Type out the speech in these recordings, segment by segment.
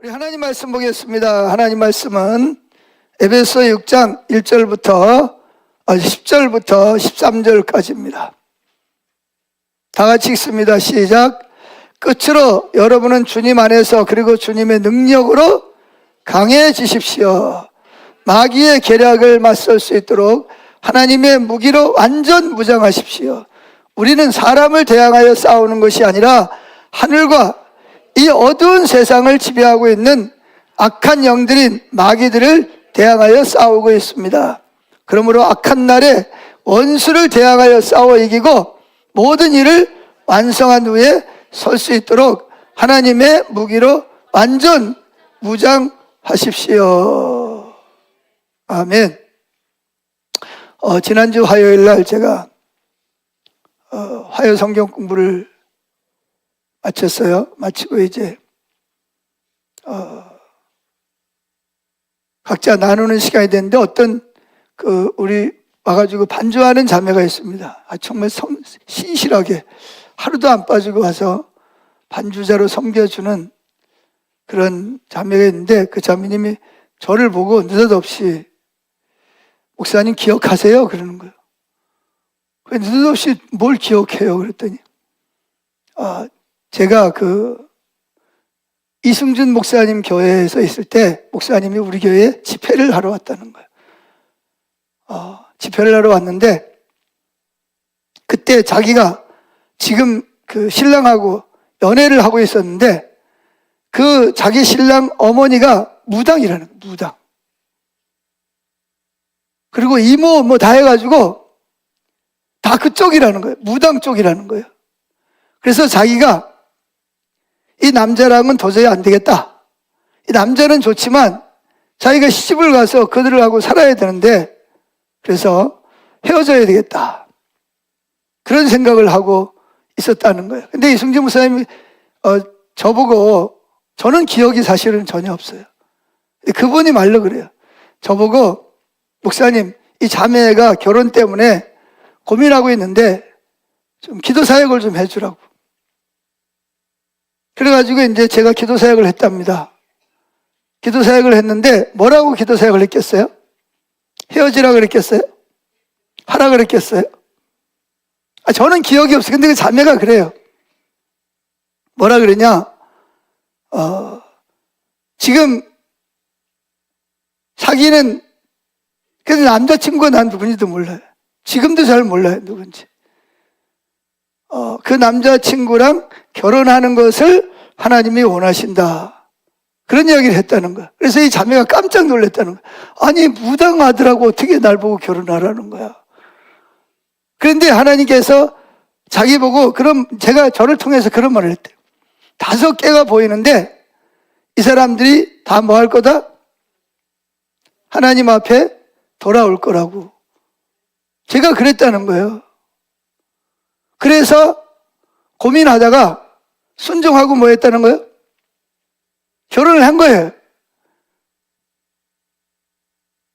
우리 하나님 말씀 보겠습니다. 하나님 말씀은 에베소 6장 1절부터 10절부터 13절까지입니다. 다 같이 읽습니다. 시작. 끝으로 여러분은 주님 안에서 그리고 주님의 능력으로 강해지십시오. 마귀의 계략을 맞설 수 있도록 하나님의 무기로 완전 무장하십시오. 우리는 사람을 대항하여 싸우는 것이 아니라 하늘과 이 어두운 세상을 지배하고 있는 악한 영들인 마귀들을 대항하여 싸우고 있습니다. 그러므로 악한 날에 원수를 대항하여 싸워 이기고 모든 일을 완성한 후에 설 수 있도록 하나님의 무기로 완전 무장하십시오. 아멘. 지난주 화요일 날 제가 화요 성경 공부를 마쳤어요. 마치고 이제 각자 나누는 시간이 됐는데 어떤 우리 와가지고 반주하는 자매가 있습니다. 정말 신실하게 하루도 안 빠지고 와서 반주자로 섬겨주는 그런 자매가 있는데 그 자매님이 저를 보고 느닷없이 목사님 기억하세요? 그러는 거예요. 느닷없이 뭘 기억해요? 그랬더니 제가 이승준 목사님 교회에서 있을 때 목사님이 우리 교회에 집회를 하러 왔다는 거예요. 집회를 하러 왔는데 그때 자기가 지금 신랑하고 연애를 하고 있었는데 자기 신랑 어머니가 무당이라는 거예요. 무당. 그리고 이모 뭐 다 해가지고 다 그쪽이라는 거예요. 무당 쪽이라는 거예요. 그래서 자기가 이 남자랑은 도저히 안 되겠다. 이 남자는 좋지만 자기가 시집을 가서 그들하고 살아야 되는데 그래서 헤어져야 되겠다. 그런 생각을 하고 있었다는 거예요. 근데 이승준 목사님이 저보고 저는 기억이 사실은 전혀 없어요. 그분이 말로 그래요. 저보고 목사님 이 자매가 결혼 때문에 고민하고 있는데 좀 기도 사역을 좀 해주라고. 그래가지고 이제 제가 기도 사역을 했답니다. 기도 사역을 했는데 뭐라고 기도 사역을 했겠어요? 헤어지라 그랬겠어요? 하라 그랬겠어요? 저는 기억이 없어요. 근데 그 자매가 그래요. 뭐라 그러냐? 지금 사귀는 그 남자친구가 난 누군지도 몰라요. 지금도 잘 몰라요. 누군지. 그 남자친구랑 결혼하는 것을 하나님이 원하신다. 그런 이야기를 했다는 거야. 그래서 이 자매가 깜짝 놀랐다는 거야. 아니, 무당 아들하고 어떻게 날 보고 결혼하라는 거야. 그런데 하나님께서 자기 보고, 그럼 제가 저를 통해서 그런 말을 했대요. 5개가 보이는데 이 사람들이 다 뭐 할 거다? 하나님 앞에 돌아올 거라고. 제가 그랬다는 거예요. 그래서 고민하다가 순종하고 뭐 했다는 거예요? 결혼을 한 거예요.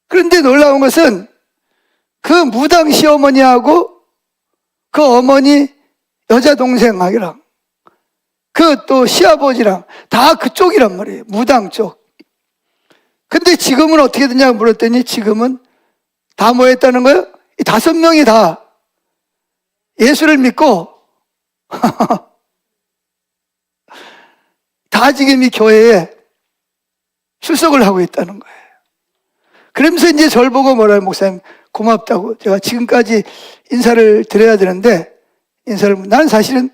그런데 놀라운 것은 그 무당 시어머니하고 그 어머니 여자 동생하고랑 또 시아버지랑 다 그쪽이란 말이에요. 무당 쪽. 근데 지금은 어떻게 되냐고 물었더니 지금은 다 뭐 했다는 거예요? 이 5명이 다 예수를 믿고 다 지금 이 교회에 출석을 하고 있다는 거예요. 그러면서 이제 저를 보고 뭐라요? 목사님 고맙다고. 제가 지금까지 인사를 드려야 되는데 난 사실은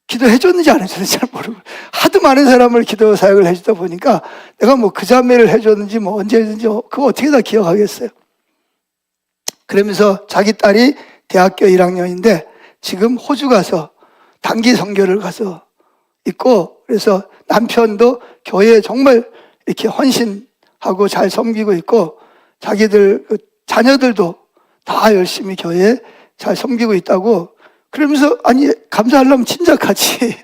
기도해 줬는지 안 해줬는지 잘 모르고 하도 많은 사람을 기도 사역을 해주다 보니까 내가 뭐 그 자매를 해줬는지 뭐 언제 했는지 그거 어떻게 다 기억하겠어요. 그러면서 자기 딸이 대학교 1학년인데 지금 호주 가서 단기 선교를 가서 있고, 그래서 남편도 교회에 정말 이렇게 헌신하고 잘 섬기고 있고 자기들 자녀들도 다 열심히 교회에 잘 섬기고 있다고. 그러면서 아니 감사하려면 진작 같이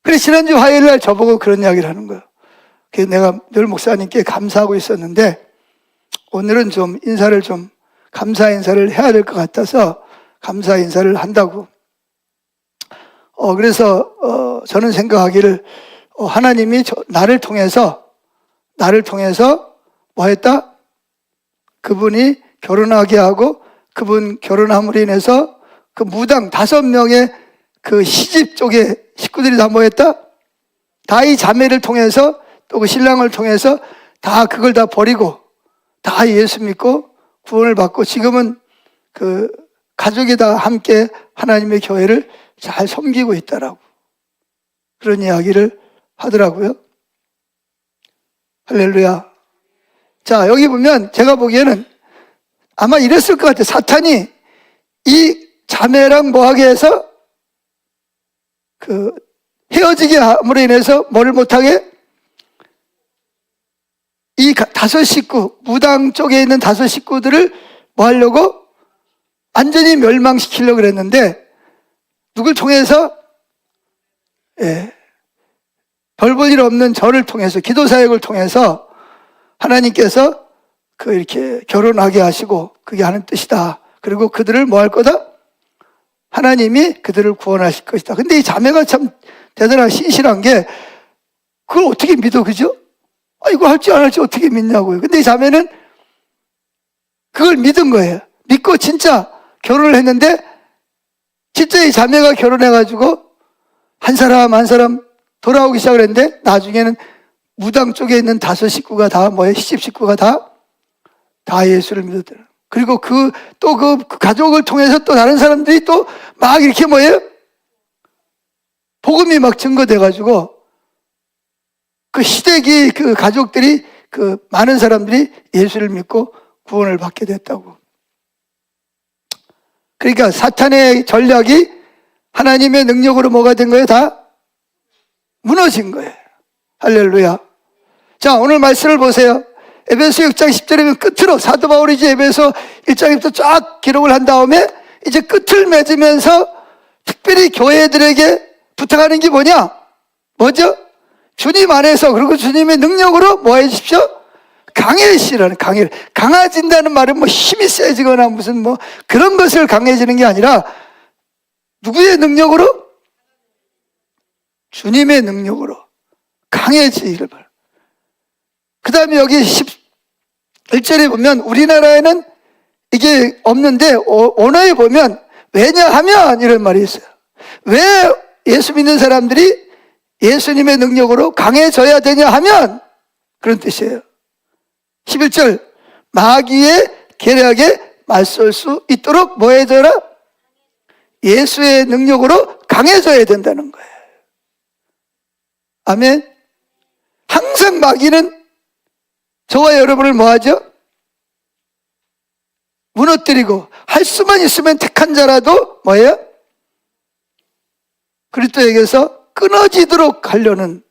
그래 지난주 화요일 날 저보고 그런 이야기를 하는 거예요. 그래서 내가 늘 목사님께 감사하고 있었는데 오늘은 좀 인사를 좀 감사 인사를 해야 될 것 같아서 감사 인사를 한다고. 그래서 저는 생각하기를 하나님이 나를 통해서 뭐 했다? 그분이 결혼하게 하고 그분 결혼함으로 인해서 그 무당 5명의 그 시집 쪽에 식구들이 다 뭐 했다? 다 이 자매를 통해서 또 그 신랑을 통해서 다 그걸 다 버리고 다 예수 믿고 구원을 받고 지금은 그 가족이 다 함께 하나님의 교회를 잘 섬기고 있다라고 그런 이야기를 하더라고요. 할렐루야. 자, 여기 보면 제가 보기에는 아마 이랬을 것 같아요. 사탄이 이 자매랑 뭐하게 해서 그 헤어지게 함으로 인해서 뭐를 못하게 이 5 식구, 무당 쪽에 있는 5 식구들을 뭐 하려고? 완전히 멸망시키려고 그랬는데 누굴 통해서? 별 볼 일 없는 저를 통해서, 기도 사역을 통해서 하나님께서 그 이렇게 결혼하게 하시고 그게 하는 뜻이다. 그리고 그들을 뭐 할 거다? 하나님이 그들을 구원하실 것이다. 근데 이 자매가 참 대단한 신실한 게 그걸 어떻게 믿어, 그죠? 이거 할지 안 할지 어떻게 믿냐고요. 근데 이 자매는 그걸 믿은 거예요. 믿고 진짜 결혼을 했는데 진짜 이 자매가 결혼해가지고 한 사람 돌아오기 시작을 했는데 나중에는 무당 쪽에 있는 5 식구가 다 뭐예요? 시집 식구가 다 예수를 믿었더라고요. 그리고 또 그 가족을 통해서 또 다른 사람들이 또 막 이렇게 뭐예요? 복음이 막 증거돼가지고 그 시댁이 그 가족들이 그 많은 사람들이 예수를 믿고 구원을 받게 됐다고. 그러니까 사탄의 전략이 하나님의 능력으로 뭐가 된 거예요? 다 무너진 거예요. 할렐루야. 자, 오늘 말씀을 보세요. 에베소 6장 10절에 끝으로 사도 바울이 이제 에베소 1장부터 쫙 기록을 한 다음에 이제 끝을 맺으면서 특별히 교회들에게 부탁하는 게 뭐죠? 주님 안에서 그리고 주님의 능력으로 뭐 해주십시오? 강해지라는 강해진다는 말은 뭐 힘이 세지거나 무슨 뭐 그런 것을 강해지는 게 아니라 누구의 능력으로? 주님의 능력으로 강해지기를 바랍니다. 그 다음에 여기 11절에 보면 우리나라에는 이게 없는데 언어에 보면 왜냐하면 이런 말이 있어요. 왜 예수 믿는 사람들이 예수님의 능력으로 강해져야 되냐 하면 그런 뜻이에요. 11절 마귀의 계략에 맞설 수 있도록 뭐 해줘라? 예수의 능력으로 강해져야 된다는 거예요. 아멘. 항상 마귀는 저와 여러분을 뭐하죠? 무너뜨리고 할 수만 있으면 택한 자라도 뭐예요? 그리스도에게서 끊어지도록 하려는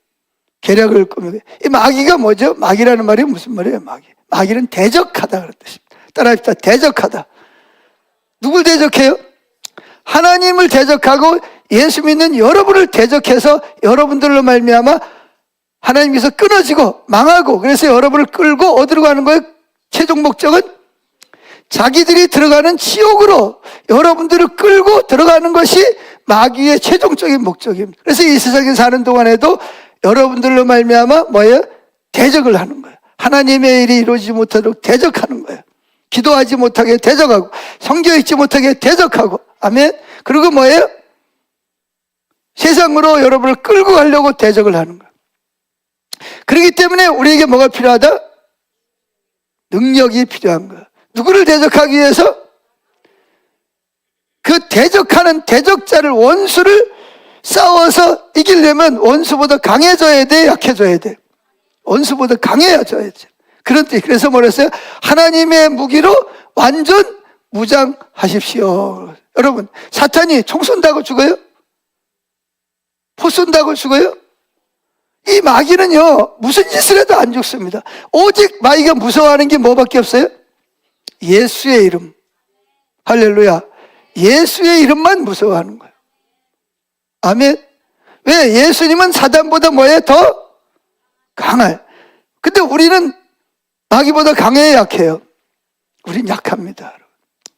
계략을 꾸미고. 이 마귀가 뭐죠? 마귀라는 말이 무슨 말이에요? 마귀는 대적하다 그런 뜻입니다. 따라합시다. 대적하다. 누굴 대적해요? 하나님을 대적하고 예수 믿는 여러분을 대적해서 여러분들로 말미암아 하나님께서 끊어지고 망하고, 그래서 여러분을 끌고 어디로 가는 거예요? 최종 목적은 자기들이 들어가는 지옥으로 여러분들을 끌고 들어가는 것이 마귀의 최종적인 목적입니다. 그래서 이 세상에 사는 동안에도 여러분들로 말미암아 뭐예요? 대적을 하는 거예요. 하나님의 일이 이루어지지 못하도록 대적하는 거예요. 기도하지 못하게 대적하고 성경 읽지 못하게 대적하고. 아멘. 그리고 뭐예요? 세상으로 여러분을 끌고 가려고 대적을 하는 거예요. 그렇기 때문에 우리에게 뭐가 필요하다? 능력이 필요한 거예요. 누구를 대적하기 위해서? 그 대적하는 대적자를, 원수를 싸워서 이기려면 원수보다 강해져야 돼, 약해져야 돼? 원수보다 강해져야 돼. 그런 뜻. 그래서 뭐랬어요? 하나님의 무기로 완전 무장하십시오. 여러분, 사탄이 총 쏜다고 죽어요? 포 쏜다고 죽어요? 이 마귀는요, 무슨 짓을 해도 안 죽습니다. 오직 마귀가 무서워하는 게 뭐밖에 없어요? 예수의 이름. 할렐루야. 예수의 이름만 무서워하는 거예요. 아멘. 왜? 예수님은 사단보다 뭐예요? 더 강할. 근데 우리는 마귀보다 강해야 약해요. 우린 약합니다.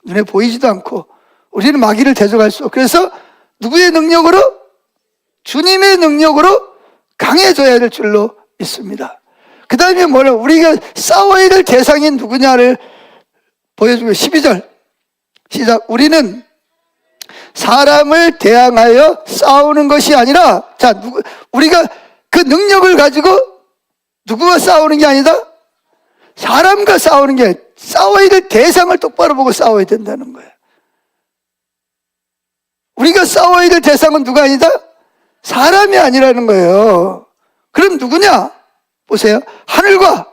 눈에 보이지도 않고 우리는 마귀를 대적할 수 없고. 그래서 누구의 능력으로? 주님의 능력으로 강해져야 될 줄로 믿습니다. 그 다음에 뭐냐? 우리가 싸워야 될 대상이 누구냐를 보여주고 12절 시작. 우리는 사람을 대항하여 싸우는 것이 아니라, 자, 우리가 그 능력을 가지고 누구와 싸우는 게 아니다? 사람과 싸우는 게 아니라 싸워야 될 대상을 똑바로 보고 싸워야 된다는 거예요. 우리가 싸워야 될 대상은 누가 아니다? 사람이 아니라는 거예요. 그럼 누구냐? 보세요. 하늘과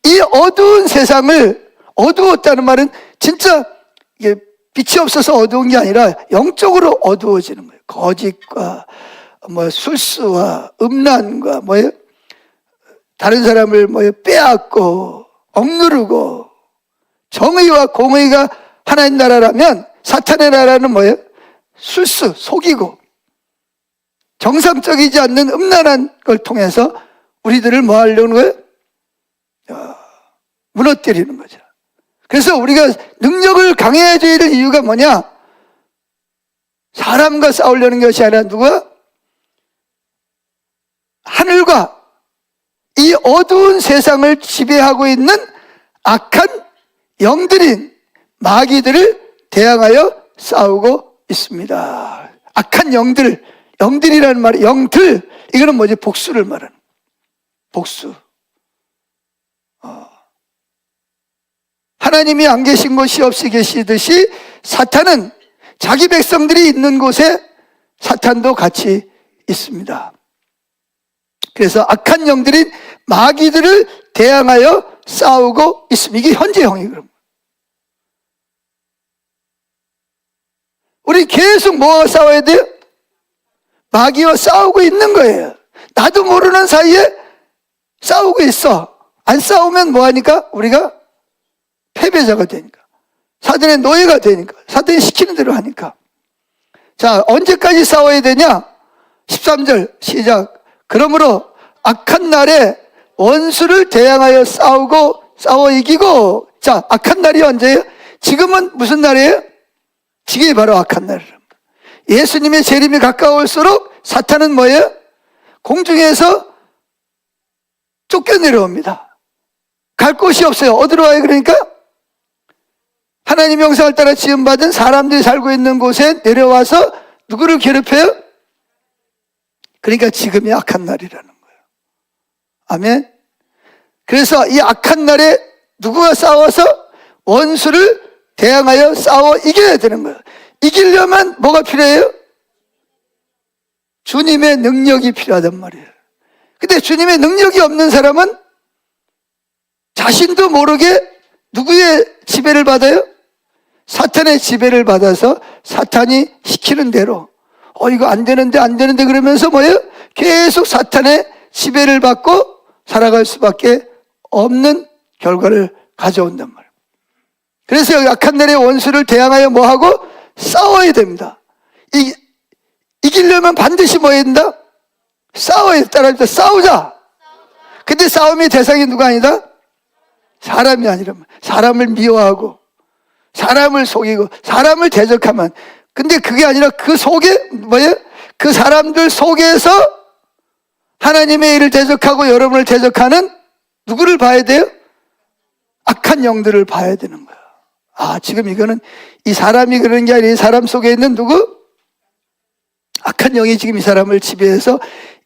이 어두운 세상을, 어두웠다는 말은 진짜 이게 빛이 없어서 어두운 게 아니라 영적으로 어두워지는 거예요. 거짓과 술수와 음란과 다른 사람을 빼앗고 억누르고, 정의와 공의가 하나님 나라라면 사탄의 나라는 술수, 속이고 정상적이지 않는 음란한 걸 통해서 우리들을 뭐 하려는 거예요? 무너뜨리는 거죠. 그래서 우리가 능력을 강해져야 될 이유가 뭐냐? 사람과 싸우려는 것이 아니라 누가? 하늘과 이 어두운 세상을 지배하고 있는 악한 영들인 마귀들을 대항하여 싸우고 있습니다. 악한 영들, 영들이라는 말이, 영들, 이거는 뭐지? 복수를 말하는, 복수. 하나님이 안 계신 곳이 없이 계시듯이 사탄은 자기 백성들이 있는 곳에 사탄도 같이 있습니다. 그래서 악한 영들인 마귀들을 대항하여 싸우고 있습니다. 이게 현재형이에요. 그럼 우리 계속 뭐와 싸워야 돼요? 마귀와 싸우고 있는 거예요. 나도 모르는 사이에 싸우고 있어. 안 싸우면 뭐하니까? 우리가 패배자가 되니까, 사단의 노예가 되니까, 사단이 시키는 대로 하니까. 자, 언제까지 싸워야 되냐? 13절 시작. 그러므로 악한 날에 원수를 대항하여 싸워 이기고. 자, 악한 날이 언제예요? 지금은 무슨 날이에요? 지금이 바로 악한 날이랍니다. 예수님의 재림이 가까울수록 사탄은 뭐예요? 공중에서 쫓겨내려옵니다. 갈 곳이 없어요. 어디로 와요? 그러니까 하나님 형상을 따라 지음받은 사람들이 살고 있는 곳에 내려와서 누구를 괴롭혀요? 그러니까 지금이 악한 날이라는 거예요. 아멘. 그래서 이 악한 날에 누구와 싸워서 원수를 대항하여 싸워 이겨야 되는 거예요. 이기려면 뭐가 필요해요? 주님의 능력이 필요하단 말이에요. 근데 주님의 능력이 없는 사람은 자신도 모르게 누구의 지배를 받아요? 사탄의 지배를 받아서 사탄이 시키는 대로, 이거 안 되는데 그러면서 뭐예요? 계속 사탄의 지배를 받고 살아갈 수밖에 없는 결과를 가져온단 말이에요. 그래서 여기 악한 날의 원수를 대항하여 뭐하고? 싸워야 됩니다. 이기려면 반드시 뭐 해야 된다? 싸워야 따라합니다. 싸우자. 근데 싸움의 대상이 누가 아니다? 사람이 아니라, 사람을 미워하고 사람을 속이고 사람을 대적하면, 근데 그게 아니라 그 속에 뭐예요? 그 사람들 속에서 하나님의 일을 대적하고 여러분을 대적하는 누구를 봐야 돼요? 악한 영들을 봐야 되는 거예요. 지금 이거는 이 사람이 그러는 게 아니라 이 사람 속에 있는 누구? 악한 영이 지금 이 사람을 지배해서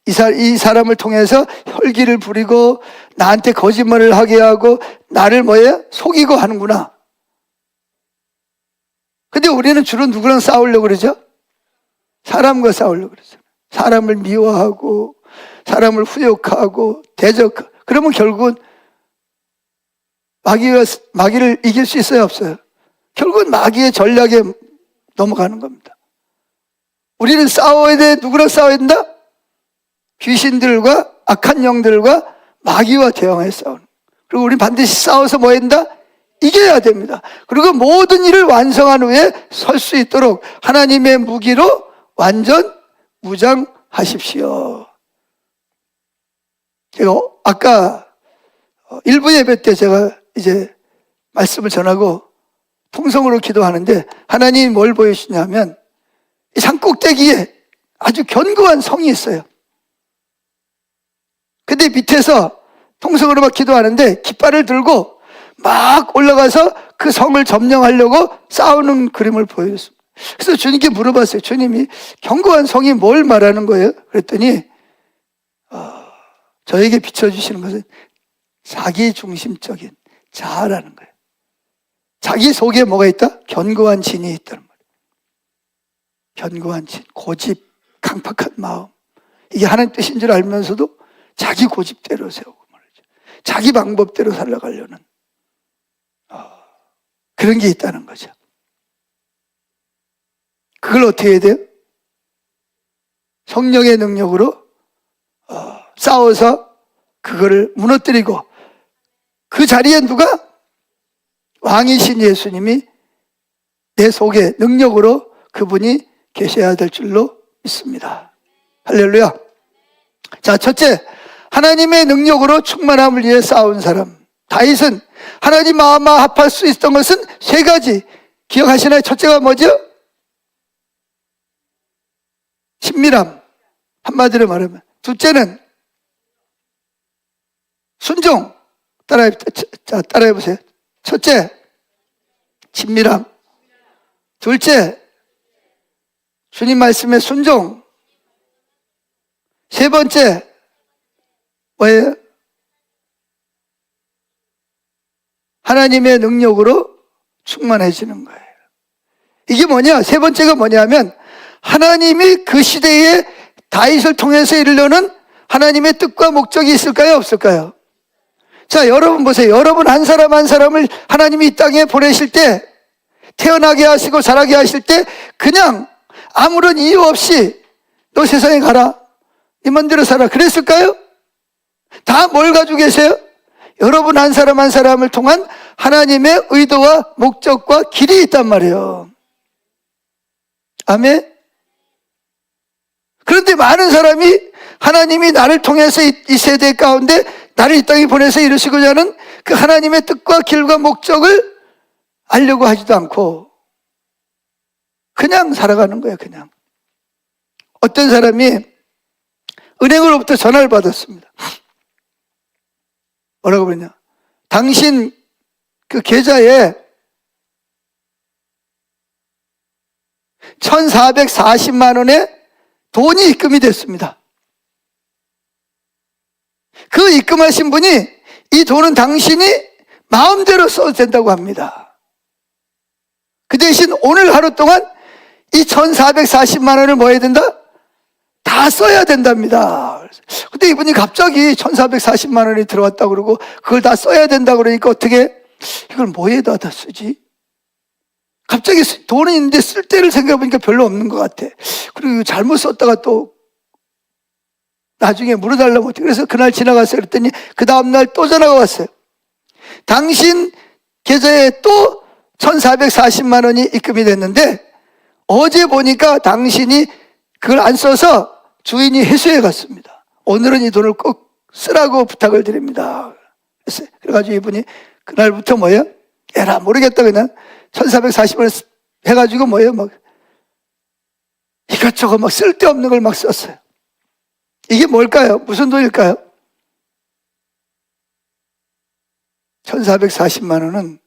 이 사람을 통해서 혈기를 부리고 나한테 거짓말을 하게 하고 나를 뭐예요? 속이고 하는구나. 근데 우리는 주로 누구랑 싸우려고 그러죠? 사람과 싸우려고 그러죠. 사람을 미워하고 사람을 후욕하고 그러면 결국은 마귀를 이길 수 있어요, 없어요? 결국은 마귀의 전략에 넘어가는 겁니다. 우리는 싸워야 돼. 누구랑 싸워야 된다? 귀신들과 악한 영들과 마귀와 대항하여 싸우는. 그리고 우리는 반드시 싸워서 뭐 해야 된다? 이겨야 됩니다. 그리고 모든 일을 완성한 후에 설 수 있도록 하나님의 무기로 완전 무장하십시오. 제가 아까 일부 예배 때 제가 이제 말씀을 전하고 통성으로 기도하는데 하나님이 뭘 보여주시냐면 이 산꼭대기에 아주 견고한 성이 있어요. 근데 밑에서 통성으로 막 기도하는데 깃발을 들고 막 올라가서 그 성을 점령하려고 싸우는 그림을 보여줬습니다. 그래서 주님께 물어봤어요. 주님이 견고한 성이 뭘 말하는 거예요? 그랬더니 저에게 비춰주시는 것은 자기 중심적인 자아라는 거예요. 자기 속에 뭐가 있다? 견고한 진이 있다는 말이에요. 견고한 진, 고집, 강팍한 마음. 이게 하나님 뜻인 줄 알면서도 자기 고집대로 세우고 말이죠. 자기 방법대로 살아가려는 그런 게 있다는 거죠. 그걸 어떻게 해야 돼요? 성령의 능력으로 싸워서 그거를 무너뜨리고 그 자리에 누가? 왕이신 예수님이 내 속에 능력으로 그분이 계셔야 될 줄로 믿습니다. 할렐루야. 자, 첫째, 하나님의 능력으로 충만함을 위해 싸운 사람. 다윗은 하나님 마음과 합할 수 있었던 것은 세 가지 기억하시나요? 첫째가 뭐죠? 친밀함. 한마디로 말하면. 둘째는 순종. 따라해보세요. 첫째, 친밀함. 둘째, 주님 말씀에 순종. 세 번째, 뭐예요? 하나님의 능력으로 충만해지는 거예요. 이게 뭐냐? 세 번째가 뭐냐면 하나님이 그 시대에 다윗을 통해서 이루려는 하나님의 뜻과 목적이 있을까요? 없을까요? 자, 여러분 보세요. 여러분 한 사람 한 사람을 하나님이 이 땅에 보내실 때, 태어나게 하시고 자라게 하실 때 그냥 아무런 이유 없이 너 세상에 가라, 네 맘대로 살아, 그랬을까요? 다 뭘 가지고 계세요? 여러분 한 사람 한 사람을 통한 하나님의 의도와 목적과 길이 있단 말이에요. 아멘? 그런데 많은 사람이 하나님이 나를 통해서 이 세대 가운데 나를 이 땅에 보내서 이루시고자 하는 그 하나님의 뜻과 길과 목적을 알려고 하지도 않고 그냥 살아가는 거예요. 그냥. 어떤 사람이 은행으로부터 전화를 받았습니다. 뭐라고 그러냐? 당신 그 계좌에 1,440만 원의 돈이 입금이 됐습니다. 그 입금하신 분이 이 돈은 당신이 마음대로 써도 된다고 합니다. 그 대신 오늘 하루 동안 이 1,440만 원을 뭐 해야 된다? 다 써야 된답니다. 근데 이분이 갑자기 1,440만 원이 들어왔다고 그러고 그걸 다 써야 된다고 그러니까 어떻게 이걸 뭐에다 다 쓰지? 갑자기 돈은 있는데 쓸 때를 생각해보니까 별로 없는 것 같아. 그리고 잘못 썼다가 또 나중에 물어달라고 못해. 그래서 그날 지나갔어요. 그랬더니 그 다음날 또 전화가 왔어요. 당신 계좌에 또 1,440만 원이 입금이 됐는데 어제 보니까 당신이 그걸 안 써서 주인이 회수해 갔습니다. 오늘은 이 돈을 꼭 쓰라고 부탁을 드립니다. 그래가지고 이분이 그날부터 뭐예요? 에라 모르겠다 그냥 1,440원 해가지고 뭐예요? 막 이것저것 막 쓸데없는 걸 막 썼어요. 이게 뭘까요? 무슨 돈일까요? 1,440만 원은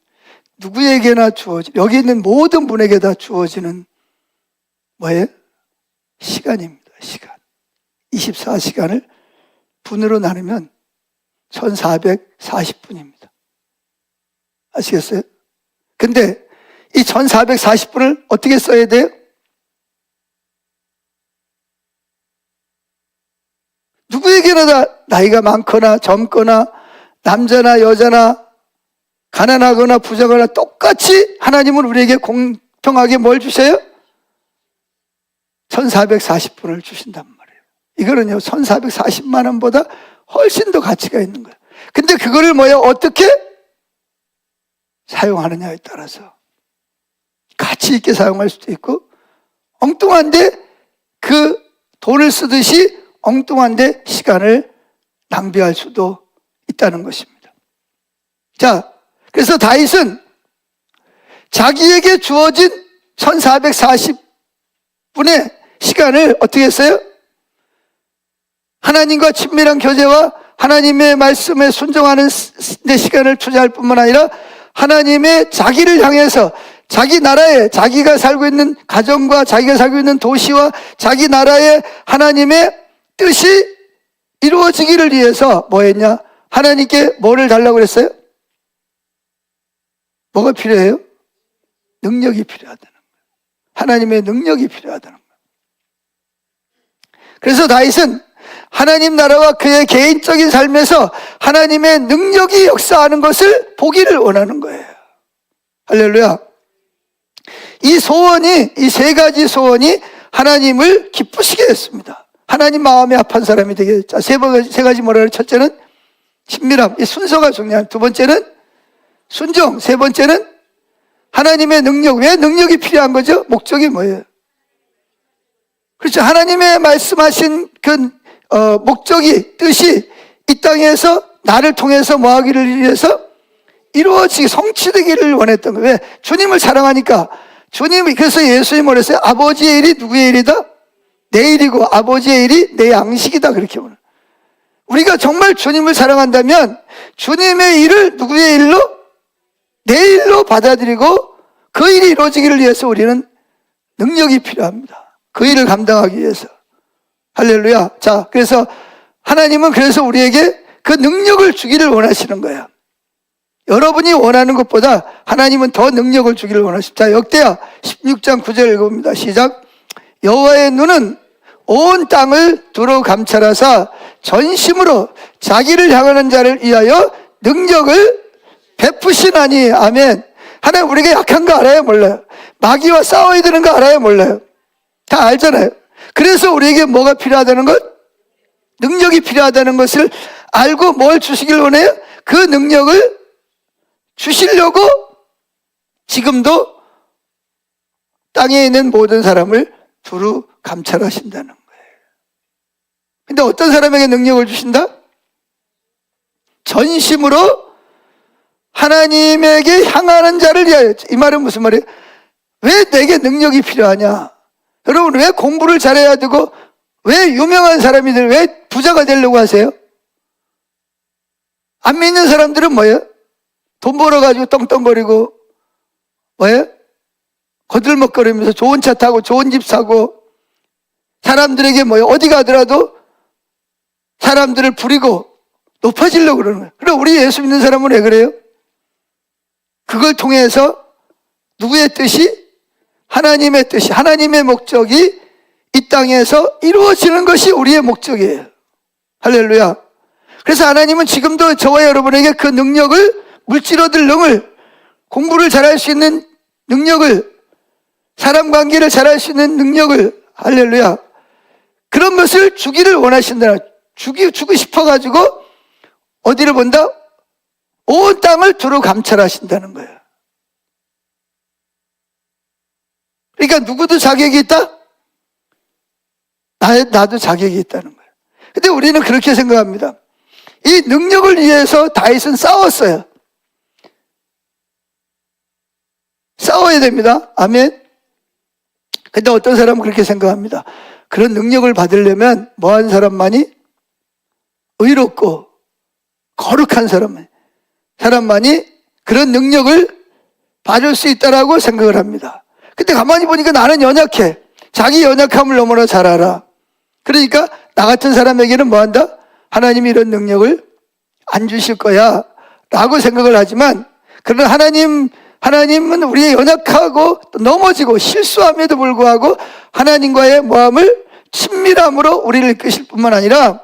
누구에게나 주어진, 여기 있는 모든 분에게 다 주어지는 뭐예요? 시간입니다. 시간. 24시간을 분으로 나누면 1,440분입니다. 아시겠어요? 근데 이 1,440분을 어떻게 써야 돼요? 누구에게나 다 나이가 많거나 젊거나 남자나 여자나 가난하거나 부자거나 똑같이 하나님은 우리에게 공평하게 뭘 주세요? 1,440분을 주신단 말이에요. 이거는요 1,440만 원보다 훨씬 더 가치가 있는 거예요. 근데 그거를 뭐예요? 어떻게 사용하느냐에 따라서 가치 있게 사용할 수도 있고 엉뚱한데 그 돈을 쓰듯이 엉뚱한데 시간을 낭비할 수도 있다는 것입니다. 자, 그래서 다윗은 자기에게 주어진 1,440분의 시간을 어떻게 했어요? 하나님과 친밀한 교제와 하나님의 말씀에 순종하는 데 시간을 투자할 뿐만 아니라 하나님의 자기를 향해서 자기 나라에 자기가 살고 있는 가정과 자기가 살고 있는 도시와 자기 나라의 하나님의 뜻이 이루어지기를 위해서 뭐 했냐? 하나님께 뭐를 달라고 그랬어요? 뭐가 필요해요? 능력이 필요하다는 거예요. 하나님의 능력이 필요하다는 거예요. 그래서 다윗은 하나님 나라와 그의 개인적인 삶에서 하나님의 능력이 역사하는 것을 보기를 원하는 거예요. 할렐루야. 이 소원이, 이 세 가지 소원이 하나님을 기쁘시게 했습니다. 하나님 마음에 합한 사람이 되게. 자, 세 가지 뭐라 그래요? 첫째는 친밀함, 이 순서가 중요한. 두 번째는 순종. 세 번째는 하나님의 능력. 왜 능력이 필요한 거죠? 목적이 뭐예요? 그렇죠. 하나님의 말씀하신 그 목적이, 뜻이 이 땅에서 나를 통해서 뭐 하기를 위해서 이루어지기, 성취되기를 원했던 거예요. 왜? 주님을 사랑하니까. 주님이, 그래서 예수님이 뭐랬어요? 아버지의 일이 누구의 일이다? 내 일이고 아버지의 일이 내 양식이다. 그렇게 말해요. 우리가 정말 주님을 사랑한다면 주님의 일을 누구의 일로? 내 일로 받아들이고 그 일이 이루어지기를 위해서 우리는 능력이 필요합니다. 그 일을 감당하기 위해서. 할렐루야. 자, 그래서 하나님은 그래서 우리에게 그 능력을 주기를 원하시는 거야. 여러분이 원하는 것보다 하나님은 더 능력을 주기를 원하십니다. 자, 역대하 16장 9절 읽어봅니다. 시작. 여호와의 눈은 온 땅을 두루 감찰하사 전심으로 자기를 향하는 자를 위하여 능력을 베푸시나니. 아멘. 하나님 우리가 약한 거 알아요? 몰라요? 마귀와 싸워야 되는 거 알아요? 몰라요? 다 알잖아요. 그래서 우리에게 뭐가 필요하다는 것? 능력이 필요하다는 것을 알고 뭘 주시길 원해요? 그 능력을 주시려고 지금도 땅에 있는 모든 사람을 두루 감찰하신다는 거예요. 근데 어떤 사람에게 능력을 주신다? 전심으로 하나님에게 향하는 자를 위하여. 이 말은 무슨 말이에요? 왜 내게 능력이 필요하냐? 여러분, 왜 공부를 잘해야 되고 왜 유명한 사람이들 왜 부자가 되려고 하세요? 안 믿는 사람들은 뭐예요? 돈 벌어가지고 떵떵거리고 뭐예요? 거들먹거리면서 좋은 차 타고 좋은 집 사고 사람들에게 뭐예요? 어디 가더라도 사람들을 부리고 높아지려고 그러는 거예요. 그럼 우리 예수 믿는 사람은 왜 그래요? 그걸 통해서 누구의 뜻이? 하나님의 뜻이, 하나님의 목적이 이 땅에서 이루어지는 것이 우리의 목적이에요. 할렐루야. 그래서 하나님은 지금도 저와 여러분에게 그 능력을, 물질 얻을 능을, 공부를 잘할 수 있는 능력을, 사람 관계를 잘할 수 있는 능력을, 할렐루야, 그런 것을 주기를 원하신다. 주고 싶어가지고 어디를 본다? 온 땅을 두루 감찰하신다는 거예요. 그러니까 누구도 자격이 있다? 나도 자격이 있다는 거예요. 근데 우리는 그렇게 생각합니다. 이 능력을 위해서 다윗은 싸웠어요. 싸워야 됩니다. 아멘. 근데 어떤 사람은 그렇게 생각합니다. 그런 능력을 받으려면 뭐한 사람만이? 의롭고 거룩한 사람만이 그런 능력을 받을 수 있다라고 생각을 합니다. 근데 가만히 보니까 나는 연약해. 자기 연약함을 너무나 잘 알아. 그러니까 나 같은 사람에게는 뭐한다? 하나님이 이런 능력을 안 주실 거야 라고 생각을 하지만, 그러나 하나님은 우리의 연약하고 넘어지고 실수함에도 불구하고 하나님과의 모함을 친밀함으로 우리를 이끄실 뿐만 아니라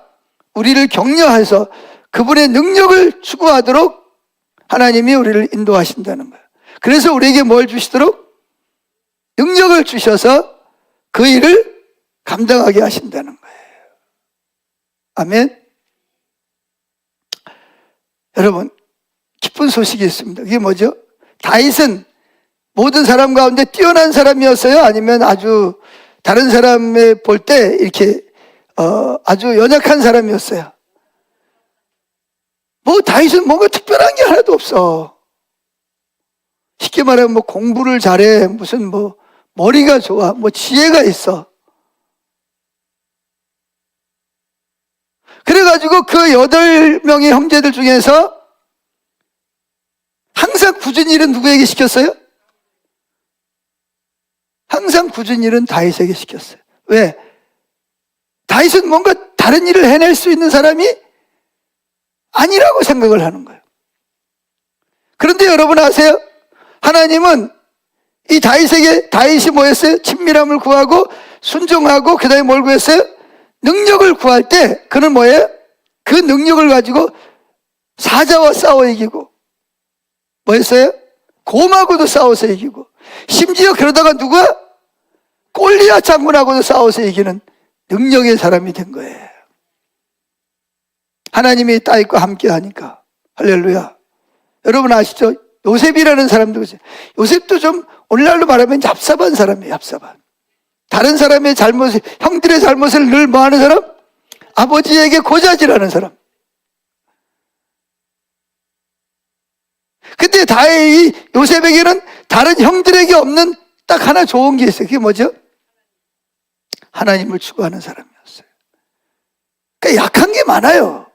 우리를 격려해서 그분의 능력을 추구하도록 하나님이 우리를 인도하신다는 거예요. 그래서 우리에게 뭘 주시도록? 능력을 주셔서 그 일을 감당하게 하신다는 거예요. 아멘. 여러분, 기쁜 소식이 있습니다. 그게 뭐죠? 다윗은 모든 사람 가운데 뛰어난 사람이었어요? 아니면 아주 다른 사람을 볼 때 이렇게 아주 연약한 사람이었어요? 뭐 다윗은 뭔가 특별한 게 하나도 없어. 쉽게 말하면 뭐 공부를 잘해, 무슨 뭐 머리가 좋아, 뭐 지혜가 있어. 그 8명의 형제들 중에서 항상 굳은 일은 누구에게 시켰어요? 항상 굳은 일은 다윗에게 시켰어요. 왜? 다윗은 뭔가 다른 일을 해낼 수 있는 사람이 아니라고 생각을 하는 거예요. 그런데 여러분 아세요? 하나님은 이 다윗이 뭐였어요? 친밀함을 구하고 순종하고 그 다음에 뭘 구했어요? 능력을 구할 때 그는 뭐예요? 그 능력을 가지고 사자와 싸워 이기고 뭐였어요? 곰하고도 싸워서 이기고 심지어 그러다가 누가? 골리앗 장군하고도 싸워서 이기는 능력의 사람이 된 거예요. 하나님이 다윗과 함께 하니까. 할렐루야. 여러분 아시죠? 요셉이라는 사람도 그죠? 요셉도 좀 오늘날로 말하면 얍삽한 사람이에요. 얍삽한. 다른 사람의 잘못을, 형들의 잘못을 늘 뭐하는 사람? 아버지에게 고자질하는 사람. 근데 다윗이 요셉에게는 다른 형들에게 없는 딱 하나 좋은 게 있어요. 그게 뭐죠? 하나님을 추구하는 사람이었어요. 그러니까 약한 게 많아요.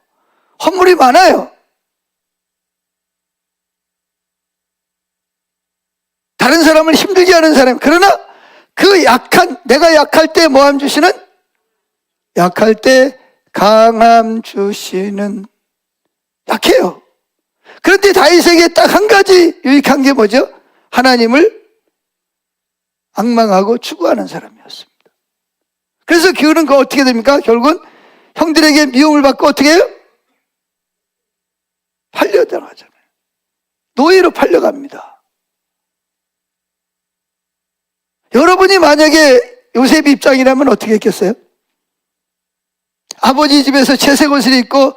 허물이 많아요. 다른 사람을 힘들게 하는 사람. 그러나 그 내가 약할 때 뭐함 주시는? 약할 때 강함 주시는. 약해요. 그런데 다윗에게 딱 한 가지 유익한 게 뭐죠? 하나님을 앙망하고 추구하는 사람이었습니다. 그래서 그는 어떻게 됩니까? 결국은 형들에게 미움을 받고 어떻게 해요? 팔려나가잖아요. 노예로 팔려갑니다. 여러분이 만약에 요셉 입장이라면 어떻게 했겠어요? 아버지 집에서 채색 옷을 입고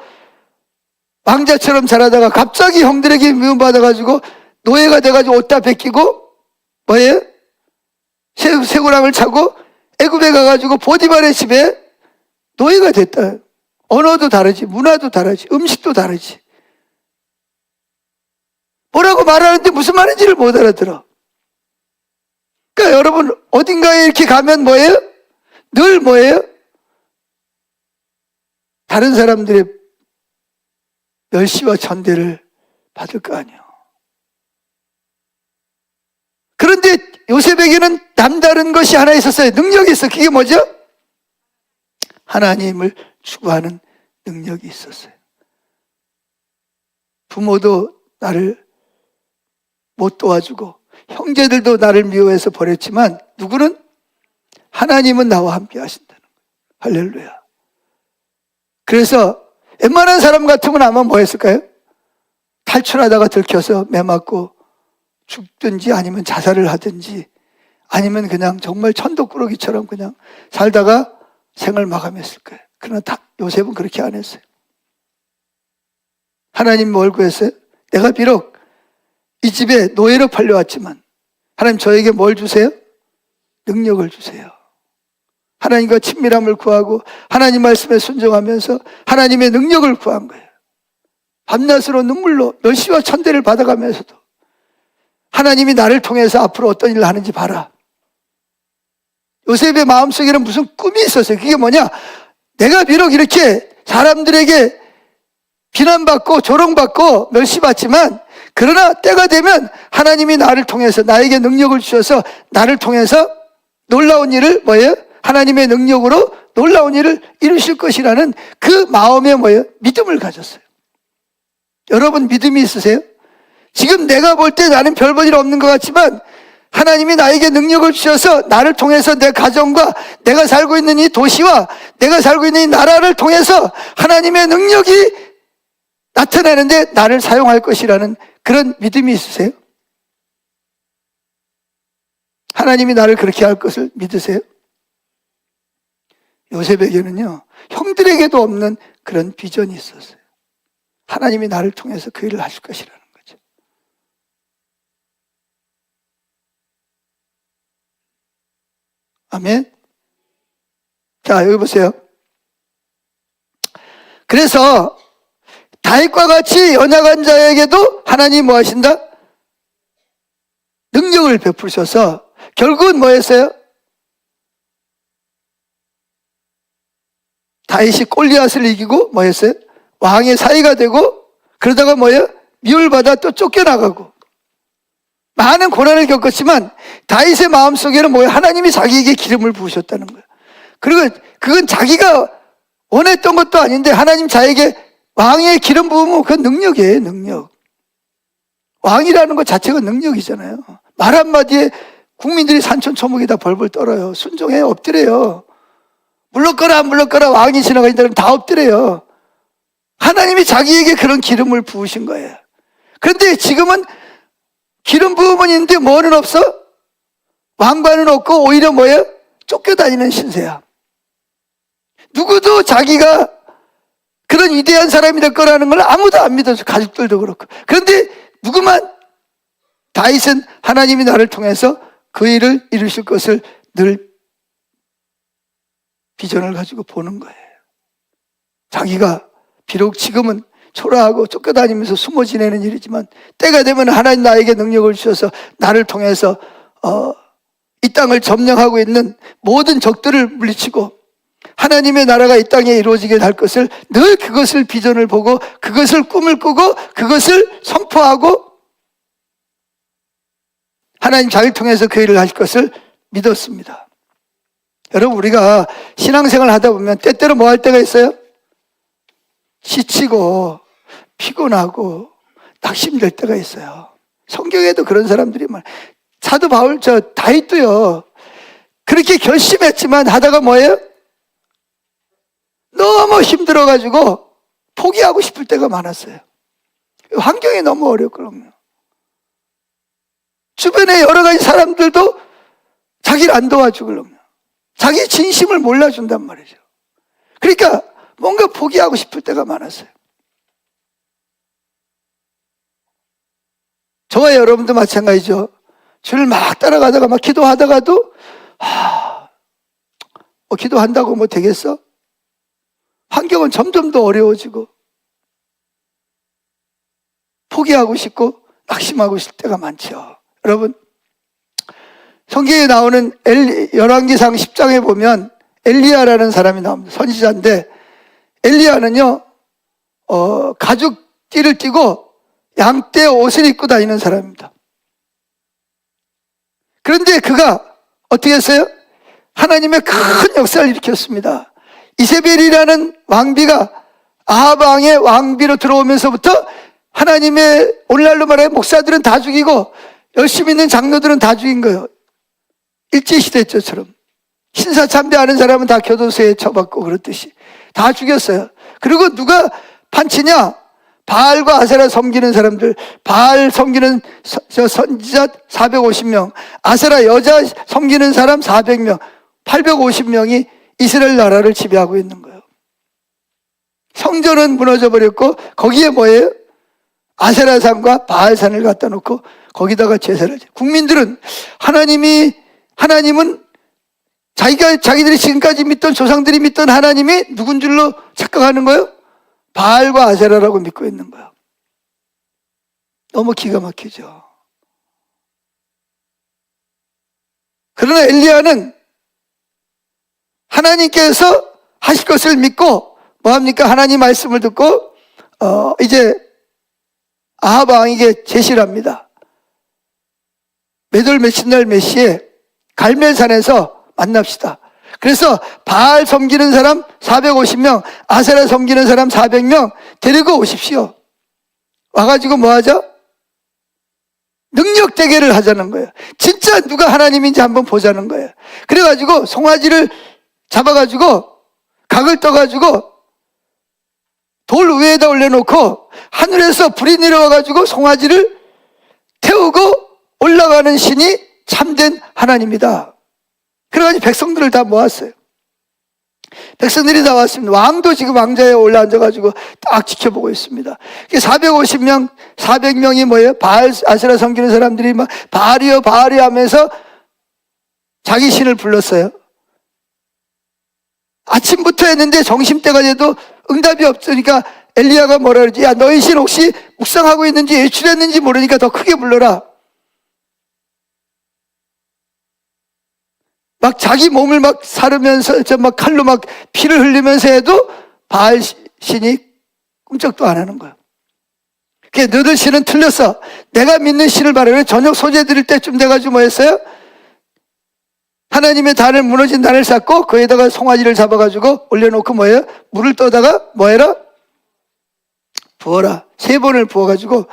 왕자처럼 자라다가 갑자기 형들에게 미움받아가지고 노예가 돼가지고 옷 다 벗기고 뭐예요? 쇠고랑을 차고 애굽에 가가지고 보디발의 집에 노예가 됐다. 언어도 다르지, 문화도 다르지, 음식도 다르지. 뭐라고 말하는데 무슨 말인지를 못 알아들어. 그러니까 여러분 어딘가에 이렇게 가면 뭐예요? 늘 뭐예요? 다른 사람들의 멸시와 천대를 받을 거 아니에요. 그런데 요셉에게는 남다른 것이 하나 있었어요. 능력이 있어요. 그게 뭐죠? 하나님을 추구하는 능력이 있었어요. 부모도 나를 못 도와주고 형제들도 나를 미워해서 버렸지만 누구는? 하나님은 나와 함께 하신다는 거예요. 할렐루야. 그래서 웬만한 사람 같으면 아마 뭐 했을까요? 탈출하다가 들켜서 매 맞고 죽든지 아니면 자살을 하든지 아니면 그냥 정말 천독꾸러기처럼 그냥 살다가 생을 마감했을 거예요. 그러나 요셉은 그렇게 안 했어요. 하나님 뭘 구했어요? 내가 비록 이 집에 노예로 팔려왔지만 하나님 저에게 뭘 주세요? 능력을 주세요. 하나님과 친밀함을 구하고 하나님 말씀에 순종하면서 하나님의 능력을 구한 거예요. 밤낮으로 눈물로 멸시와 천대를 받아가면서도 하나님이 나를 통해서 앞으로 어떤 일을 하는지 봐라. 요셉의 마음속에는 무슨 꿈이 있었어요. 그게 뭐냐? 내가 비록 이렇게 사람들에게 비난받고 조롱받고 멸시받지만 그러나 때가 되면 하나님이 나를 통해서 나에게 능력을 주셔서 나를 통해서 놀라운 일을 뭐예요? 하나님의 능력으로 놀라운 일을 이루실 것이라는 그 마음에 뭐예요? 믿음을 가졌어요. 여러분 믿음이 있으세요? 지금 내가 볼 때 나는 별 볼 일 없는 것 같지만 하나님이 나에게 능력을 주셔서 나를 통해서 내 가정과 내가 살고 있는 이 도시와 내가 살고 있는 이 나라를 통해서 하나님의 능력이 나타나는데 나를 사용할 것이라는 그런 믿음이 있으세요? 하나님이 나를 그렇게 할 것을 믿으세요? 요셉에게는요, 형들에게도 없는 그런 비전이 있었어요. 하나님이 나를 통해서 그 일을 하실 것이라는 거죠. 아멘. 자, 여기 보세요. 그래서 다윗과 같이 연약한 자에게도 하나님이 뭐 하신다? 능력을 베푸셔서 결국은 뭐 했어요? 다윗이 골리앗을 이기고 뭐 했어요? 왕의 사이가 되고, 그러다가 뭐예요? 미움받아 또 쫓겨나가고 많은 고난을 겪었지만 다윗의 마음속에는 뭐예요? 하나님이 자기에게 기름을 부으셨다는 거예요. 그리고 그건 자기가 원했던 것도 아닌데 하나님 자에게 왕의 기름 부으면 그건 능력이에요. 능력. 왕이라는 것 자체가 능력이잖아요. 말 한마디에 국민들이 산천초목이 다 벌벌 떨어요. 순종해 엎드려요. 물러거라 물러거라 왕이 지나가니까 다 엎드려요. 하나님이 자기에게 그런 기름을 부으신 거예요. 그런데 지금은 기름 부음은 있는데 뭐는 없어? 왕관은 없고 오히려 뭐예요? 쫓겨다니는 신세야. 누구도 자기가 그런 위대한 사람이 될 거라는 걸 아무도 안 믿어서 가족들도 그렇고. 그런데 누구만 다윗은 하나님이 나를 통해서 그 일을 이루실 것을 늘 비전을 가지고 보는 거예요. 자기가 비록 지금은 초라하고 쫓겨다니면서 숨어 지내는 일이지만 때가 되면 하나님 나에게 능력을 주셔서 나를 통해서 이 땅을 점령하고 있는 모든 적들을 물리치고 하나님의 나라가 이 땅에 이루어지게 될 것을 늘 그것을 비전을 보고 그것을 꿈을 꾸고 그것을 선포하고 하나님 자기를 통해서 그 일을 하실 것을 믿었습니다. 여러분, 우리가 신앙생활 하다 보면 때때로 뭐 할 때가 있어요? 지치고 피곤하고 낙심될 때가 있어요. 성경에도 그런 사람들이 많아요. 사도 바울, 다윗도요, 그렇게 결심했지만 하다가 뭐예요? 너무 힘들어가지고 포기하고 싶을 때가 많았어요. 환경이 너무 어렵거든요. 주변에 여러 가지 사람들도 자기를 안 도와주거든요. 자기 진심을 몰라준단 말이죠. 그러니까 뭔가 포기하고 싶을 때가 많았어요. 저와 여러분도 마찬가지죠. 주를 막 따라가다가 막 기도하다가도 기도한다고 뭐 되겠어? 환경은 점점 더 어려워지고 포기하고 싶고 낙심하고 싶을 때가 많죠. 여러분, 성경에 나오는 열왕기상 10장에 보면 엘리야라는 사람이 나옵니다. 선지자인데 엘리야는요 가죽띠를 띠고 양떼 옷을 입고 다니는 사람입니다. 그런데 그가 어떻게 했어요? 하나님의 큰 역사를 일으켰습니다. 이세벨이라는 왕비가 아합 왕의 왕비로 들어오면서부터 하나님의 오늘날로 말하면 목사들은 다 죽이고 열심히 있는 장로들은 다 죽인 거예요. 일제시대 때처럼 신사참배하는 사람은 다 교도소에 처박고 그렇듯이 다 죽였어요. 그리고 누가 판치냐? 바알과 아세라 섬기는 사람들, 바알 섬기는 선지자 450명, 아세라 여자 섬기는 사람 400명, 850명이 이스라엘 나라를 지배하고 있는 거예요. 성전은 무너져 버렸고 거기에 뭐예요? 아세라산과 바알산을 갖다 놓고 거기다가 제사를 국민들은 하나님은 자기들이 지금까지 믿던 조상들이 믿던 하나님이 누군 줄로 착각하는 거예요? 바알과 아세라라고 믿고 있는 거예요. 너무 기가 막히죠. 그러나 엘리야는 하나님께서 하실 것을 믿고 뭐합니까? 하나님 말씀을 듣고 이제 아합 왕에게 제시를 합니다. 몇 월 며칠 날 몇 시에 갈멜산에서 만납시다. 그래서 바알 섬기는 사람 450명, 아세라 섬기는 사람 400명 데리고 오십시오. 와가지고 뭐 하죠? 능력 대결을 하자는 거예요. 진짜 누가 하나님인지 한번 보자는 거예요. 그래가지고 송아지를 잡아가지고 각을 떠가지고 돌 위에다 올려놓고 하늘에서 불이 내려와가지고 송아지를 태우고 올라가는 신이 참된 하나님이다. 그래가지고 백성들을 다 모았어요. 백성들이 다 왔습니다. 왕도 지금 왕자에 올라앉아가지고 딱 지켜보고 있습니다. 450명, 400명이 뭐예요? 바알, 아세라 섬기는 사람들이 막 바알이요, 바알이 하면서 자기 신을 불렀어요. 아침부터 했는데 점심때가 돼도 응답이 없으니까 엘리야가 뭐라 그러지? 야, 너희 신 혹시 묵상하고 있는지 외출했는지 모르니까 더 크게 불러라. 막 자기 몸을 막 사르면서 막 칼로 막 피를 흘리면서 해도 바알 신이 꿈쩍도 안 하는 거예요. 너들 신은 틀렸어. 내가 믿는 신을 바라고 저녁 소재 드릴 때쯤 돼가지고 뭐 했어요? 하나님의 단을, 무너진 단을 쌓고 거기에다가 송아지를 잡아가지고 올려놓고 뭐예요? 물을 떠다가 뭐 해라? 부어라. 3번을 부어가지고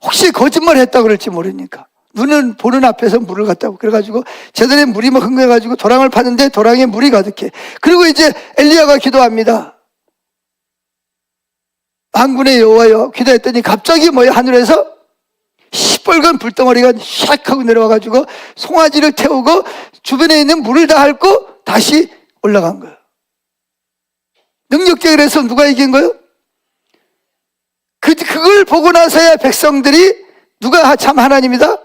혹시 거짓말 했다 그럴지 모르니까 눈은 보는 앞에서 물을 갖다고 그래가지고 제단에 물이 막 흥건해가지고 도랑을 파는데 도랑에 물이 가득해. 그리고 이제 엘리야가 기도합니다. 만군의 여호와여, 기도했더니 갑자기 뭐예요? 하늘에서 시뻘건 불덩어리가 샥 하고 내려와가지고 송아지를 태우고 주변에 있는 물을 다 핥고 다시 올라간 거예요. 능력적으로 해서 누가 이긴 거예요? 그걸 보고 나서야 백성들이 누가 참 하나님이다?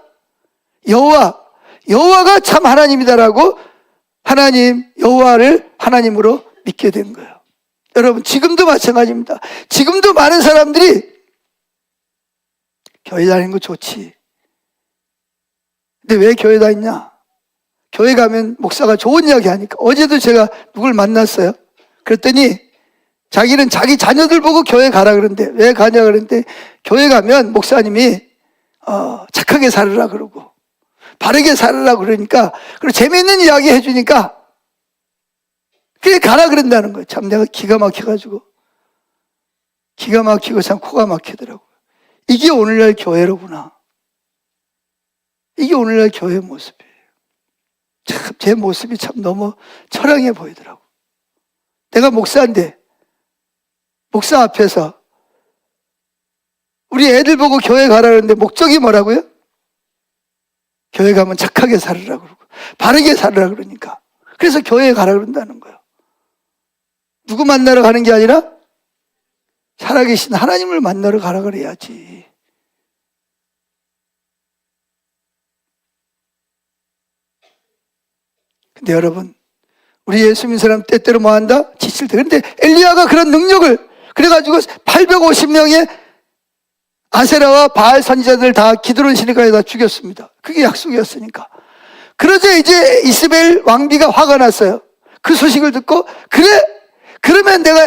여호와가 참 하나님이다라고 하나님 여호와를 하나님으로 믿게 된 거예요. 여러분, 지금도 마찬가지입니다. 지금도 많은 사람들이 교회 다니는 거 좋지. 근데 왜 교회 다니냐? 교회 가면 목사가 좋은 이야기 하니까. 어제도 제가 누굴 만났어요. 그랬더니 자기는 자기 자녀들 보고 교회 가라 그러는데 왜 가냐 그러는데 교회 가면 목사님이 착하게 살으라 그러고 바르게 살으라 그러니까 그리고 재미있는 이야기 해주니까 그래 가라 그런다는 거예요. 참 내가 기가 막혀가지고 기가 막히고 참 코가 막히더라고요. 이게 오늘날 교회로구나. 이게 오늘날 교회의 모습이에요. 참 제 모습이 참 너무 처량해 보이더라고요. 내가 목사인데 목사 앞에서 우리 애들 보고 교회 가라는데 목적이 뭐라고요? 교회 가면 착하게 살으라 그러고 바르게 살으라 그러니까 그래서 교회에 가라 그런다는 거예요. 누구 만나러 가는 게 아니라 살아계신 하나님을 만나러 가라 그래야지. 근데 여러분, 우리 예수 믿는 사람 때때로 뭐한다? 지칠 때. 그런데 엘리야가 그런 능력을 그래가지고 850명의 아세라와 바알 선지자들 다 기드론 시내가에 다 죽였습니다. 그게 약속이었으니까. 그러자 이제 이스벨 왕비가 화가 났어요. 그 소식을 듣고 그러면 내가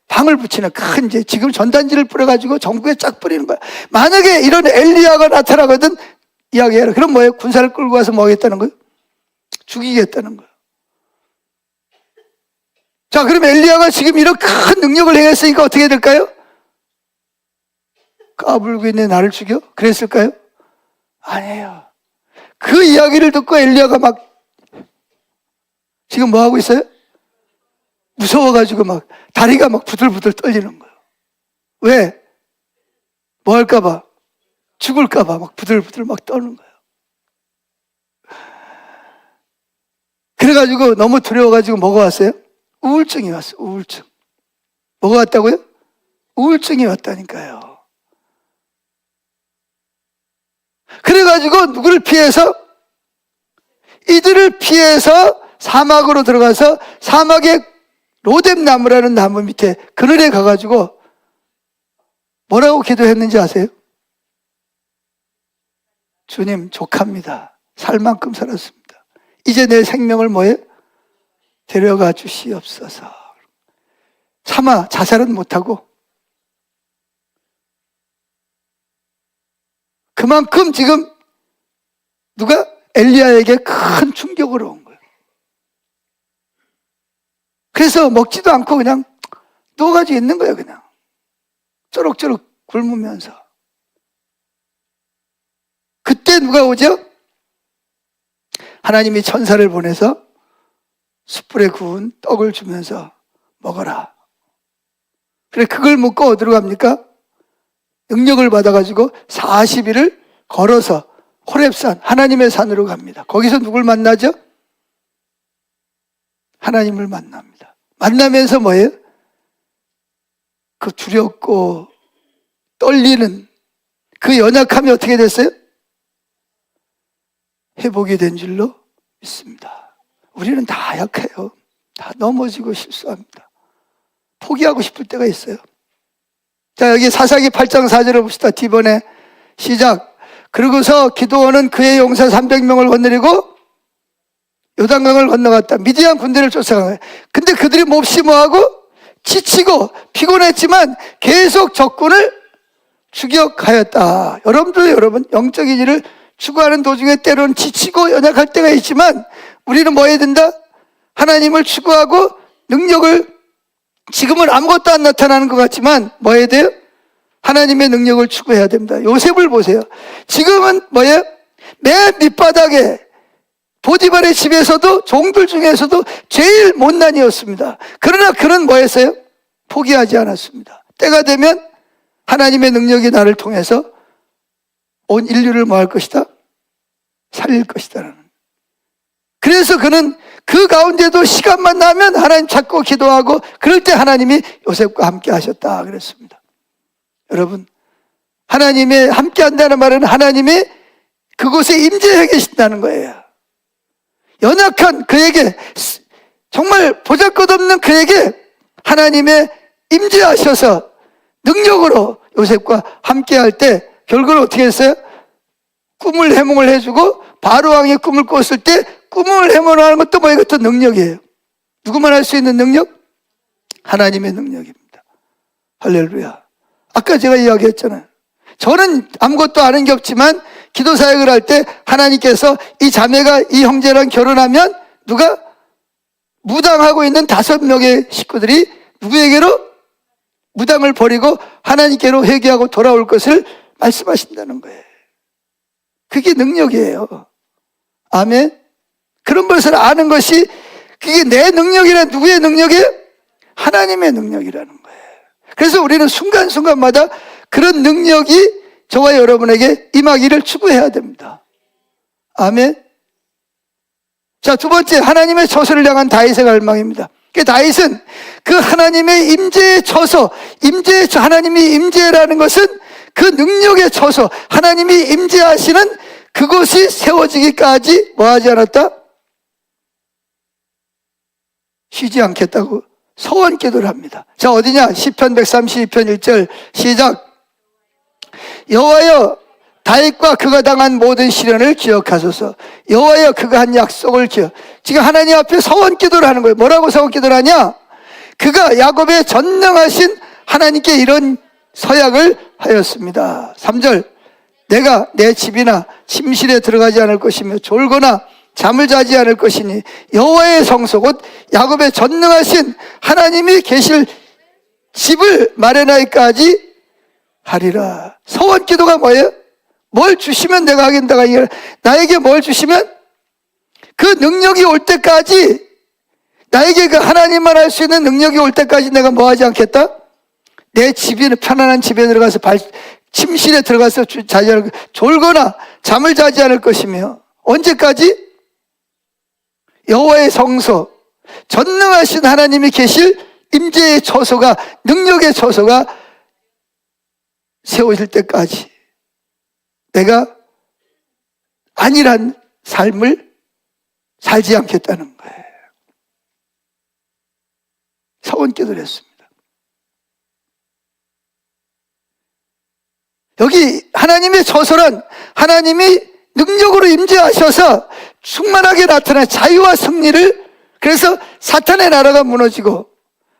방을 붙이는 큰 이제 지금 전단지를 뿌려가지고 전국에 쫙 뿌리는 거야. 만약에 이런 엘리야가 나타나거든 이야기해라. 그럼 뭐예요? 군사를 끌고 가서 뭐 하겠다는 거예요? 죽이겠다는 거예요. 자, 그럼 엘리야가 지금 이런 큰 능력을 행했으니까 어떻게 될까요? 까불고 있는 나를 죽여? 그랬을까요? 아니에요. 그 이야기를 듣고 엘리야가 막 지금 뭐 하고 있어요? 무서워가지고 막 다리가 막 부들부들 떨리는 거예요. 왜? 뭐 할까봐? 죽을까봐 막 부들부들 막 떠는 거예요. 그래가지고 너무 두려워가지고 뭐가 왔어요? 우울증이 왔어요. 우울증. 뭐가 왔다고요? 우울증이 왔다니까요. 그래가지고 누구를 피해서? 이들을 피해서 사막으로 들어가서 사막에 로뎀 나무라는 나무 밑에 그늘에 가가지고 뭐라고 기도했는지 아세요? 주님, 족합니다. 살 만큼 살았습니다. 이제 내 생명을 뭐예요? 데려가 주시옵소서. 차마 자살은 못하고 그만큼 지금 누가 엘리야에게 큰 충격을 온 거예요. 그래서 먹지도 않고 그냥 누워가지고 있는 거예요. 그냥 쪼록쪼록 굶으면서. 그때 누가 오죠? 하나님이 천사를 보내서 숯불에 구운 떡을 주면서 먹어라. 그래, 그걸 먹고 어디로 갑니까? 능력을 받아가지고 40일을 걸어서 호렙산, 하나님의 산으로 갑니다. 거기서 누굴 만나죠? 하나님을 만납니다. 만나면서 뭐예요? 그 두렵고 떨리는 그 연약함이 어떻게 됐어요? 회복이 된 줄로 믿습니다. 우리는 다 약해요. 다 넘어지고 실수합니다. 포기하고 싶을 때가 있어요. 자, 여기 사사기 8장 4절을 봅시다. 뒤번에 시작. 그러고서 기드온은 그의 용사 300명을 거느리고 요단강을 건너갔다. 미디안 군대를 쫓아간 거예요. 근데 그들이 몹시 뭐하고 지치고 피곤했지만 계속 적군을 추격하였다. 여러분도 여러분 영적인 일을 추구하는 도중에 때로는 지치고 연약할 때가 있지만 우리는 뭐 해야 된다? 하나님을 추구하고 능력을, 지금은 아무것도 안 나타나는 것 같지만 뭐 해야 돼요? 하나님의 능력을 추구해야 됩니다. 요셉을 보세요. 지금은 뭐예요? 맨 밑바닥에 보디발의 집에서도 종들 중에서도 제일 못난이었습니다. 그러나 그는 뭐 했어요? 포기하지 않았습니다. 때가 되면 하나님의 능력이 나를 통해서 온 인류를 뭐 할 것이다? 살릴 것이다. 그래서 그는 그 가운데도 시간만 나면 하나님 찾고 기도하고 그럴 때 하나님이 요셉과 함께 하셨다 그랬습니다. 여러분, 하나님의 함께 한다는 말은 하나님이 그곳에 임재해 계신다는 거예요. 연약한 그에게, 정말 보잘것없는 그에게 하나님의 임재하셔서 능력으로 요셉과 함께 할 때 결국은 어떻게 했어요? 꿈을 해몽을 해주고 바로 왕의 꿈을 꿨을 때 꿈을 해몽하는 것도 뭐 이것도 능력이에요. 누구만 할 수 있는 능력? 하나님의 능력입니다. 할렐루야. 아까 제가 이야기했잖아요. 저는 아무것도 아는 게 없지만 기도 사역을 할 때 하나님께서 이 자매가 이 형제랑 결혼하면 누가 무당하고 있는 5명의 식구들이 누구에게로? 무당을 버리고 하나님께로 회개하고 돌아올 것을 말씀하신다는 거예요. 그게 능력이에요. 아멘. 그런 것을 아는 것이 그게 내 능력이라 누구의 능력이에요? 하나님의 능력이라는 거예요. 그래서 우리는 순간순간마다 그런 능력이 저와 여러분에게 임하기를 추구해야 됩니다. 아멘. 자, 두 번째, 하나님의 처소를 향한 다윗의 갈망입니다. 그 다윗은 그 하나님의 임재의 처소, 하나님이 임재라는 것은 그 능력의 처소, 하나님이 임재하시는 그곳이 세워지기까지 뭐 하지 않았다? 쉬지 않겠다고 서원 기도를 합니다. 자, 어디냐? 시편 132편 1절 시작. 여호와여, 다윗과 그가 당한 모든 시련을 기억하소서. 여호와여, 그가 한 약속을 기억. 지금 하나님 앞에 서원 기도를 하는 거예요. 뭐라고 서원 기도를 하냐? 그가 야곱의 전능하신 하나님께 이런 서약을 하였습니다. 3절. 내가 내 집이나 침실에 들어가지 않을 것이며 졸거나 잠을 자지 않을 것이니 여호와의 성소 곧 야곱의 전능하신 하나님이 계실 집을 마련하기까지 하리라. 서원 기도가 뭐예요? 뭘 주시면 내가 하겠다가 아니라 나에게 뭘 주시면 그 능력이 올 때까지, 나에게 그 하나님만 할 수 있는 능력이 올 때까지 내가 뭐 하지 않겠다? 내 집에, 편안한 집에 들어가서 침실에 들어가서 자지 않을, 졸거나 잠을 자지 않을 것이며 언제까지? 여호와의 성소, 전능하신 하나님이 계실 임재의 처소가, 능력의 처소가 세워질 때까지 내가 안일한 삶을 살지 않겠다는 거예요. 서원 기도를 했습니다. 여기 하나님의 처소란 하나님이 능력으로 임재하셔서 충만하게 나타난 자유와 승리를, 그래서 사탄의 나라가 무너지고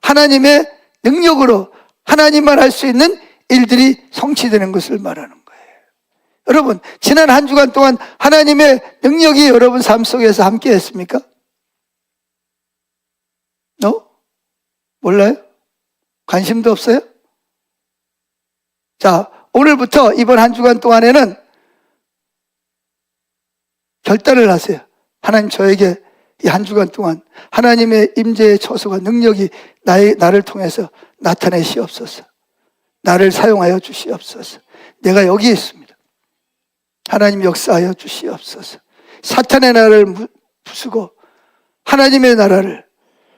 하나님의 능력으로 하나님만 할 수 있는 일들이 성취되는 것을 말하는 거예요. 여러분, 지난 한 주간 동안 하나님의 능력이 여러분 삶 속에서 함께 했습니까? 몰라요? 관심도 없어요? 자, 오늘부터 이번 한 주간 동안에는 결단을 하세요. 하나님, 저에게 이 한 주간 동안 하나님의 임재의 처소가, 능력이 나를 통해서 나타내시옵소서. 나를 사용하여 주시옵소서. 내가 여기 있습니다. 하나님 역사하여 주시옵소서. 사탄의 나라를 부수고 하나님의 나라를,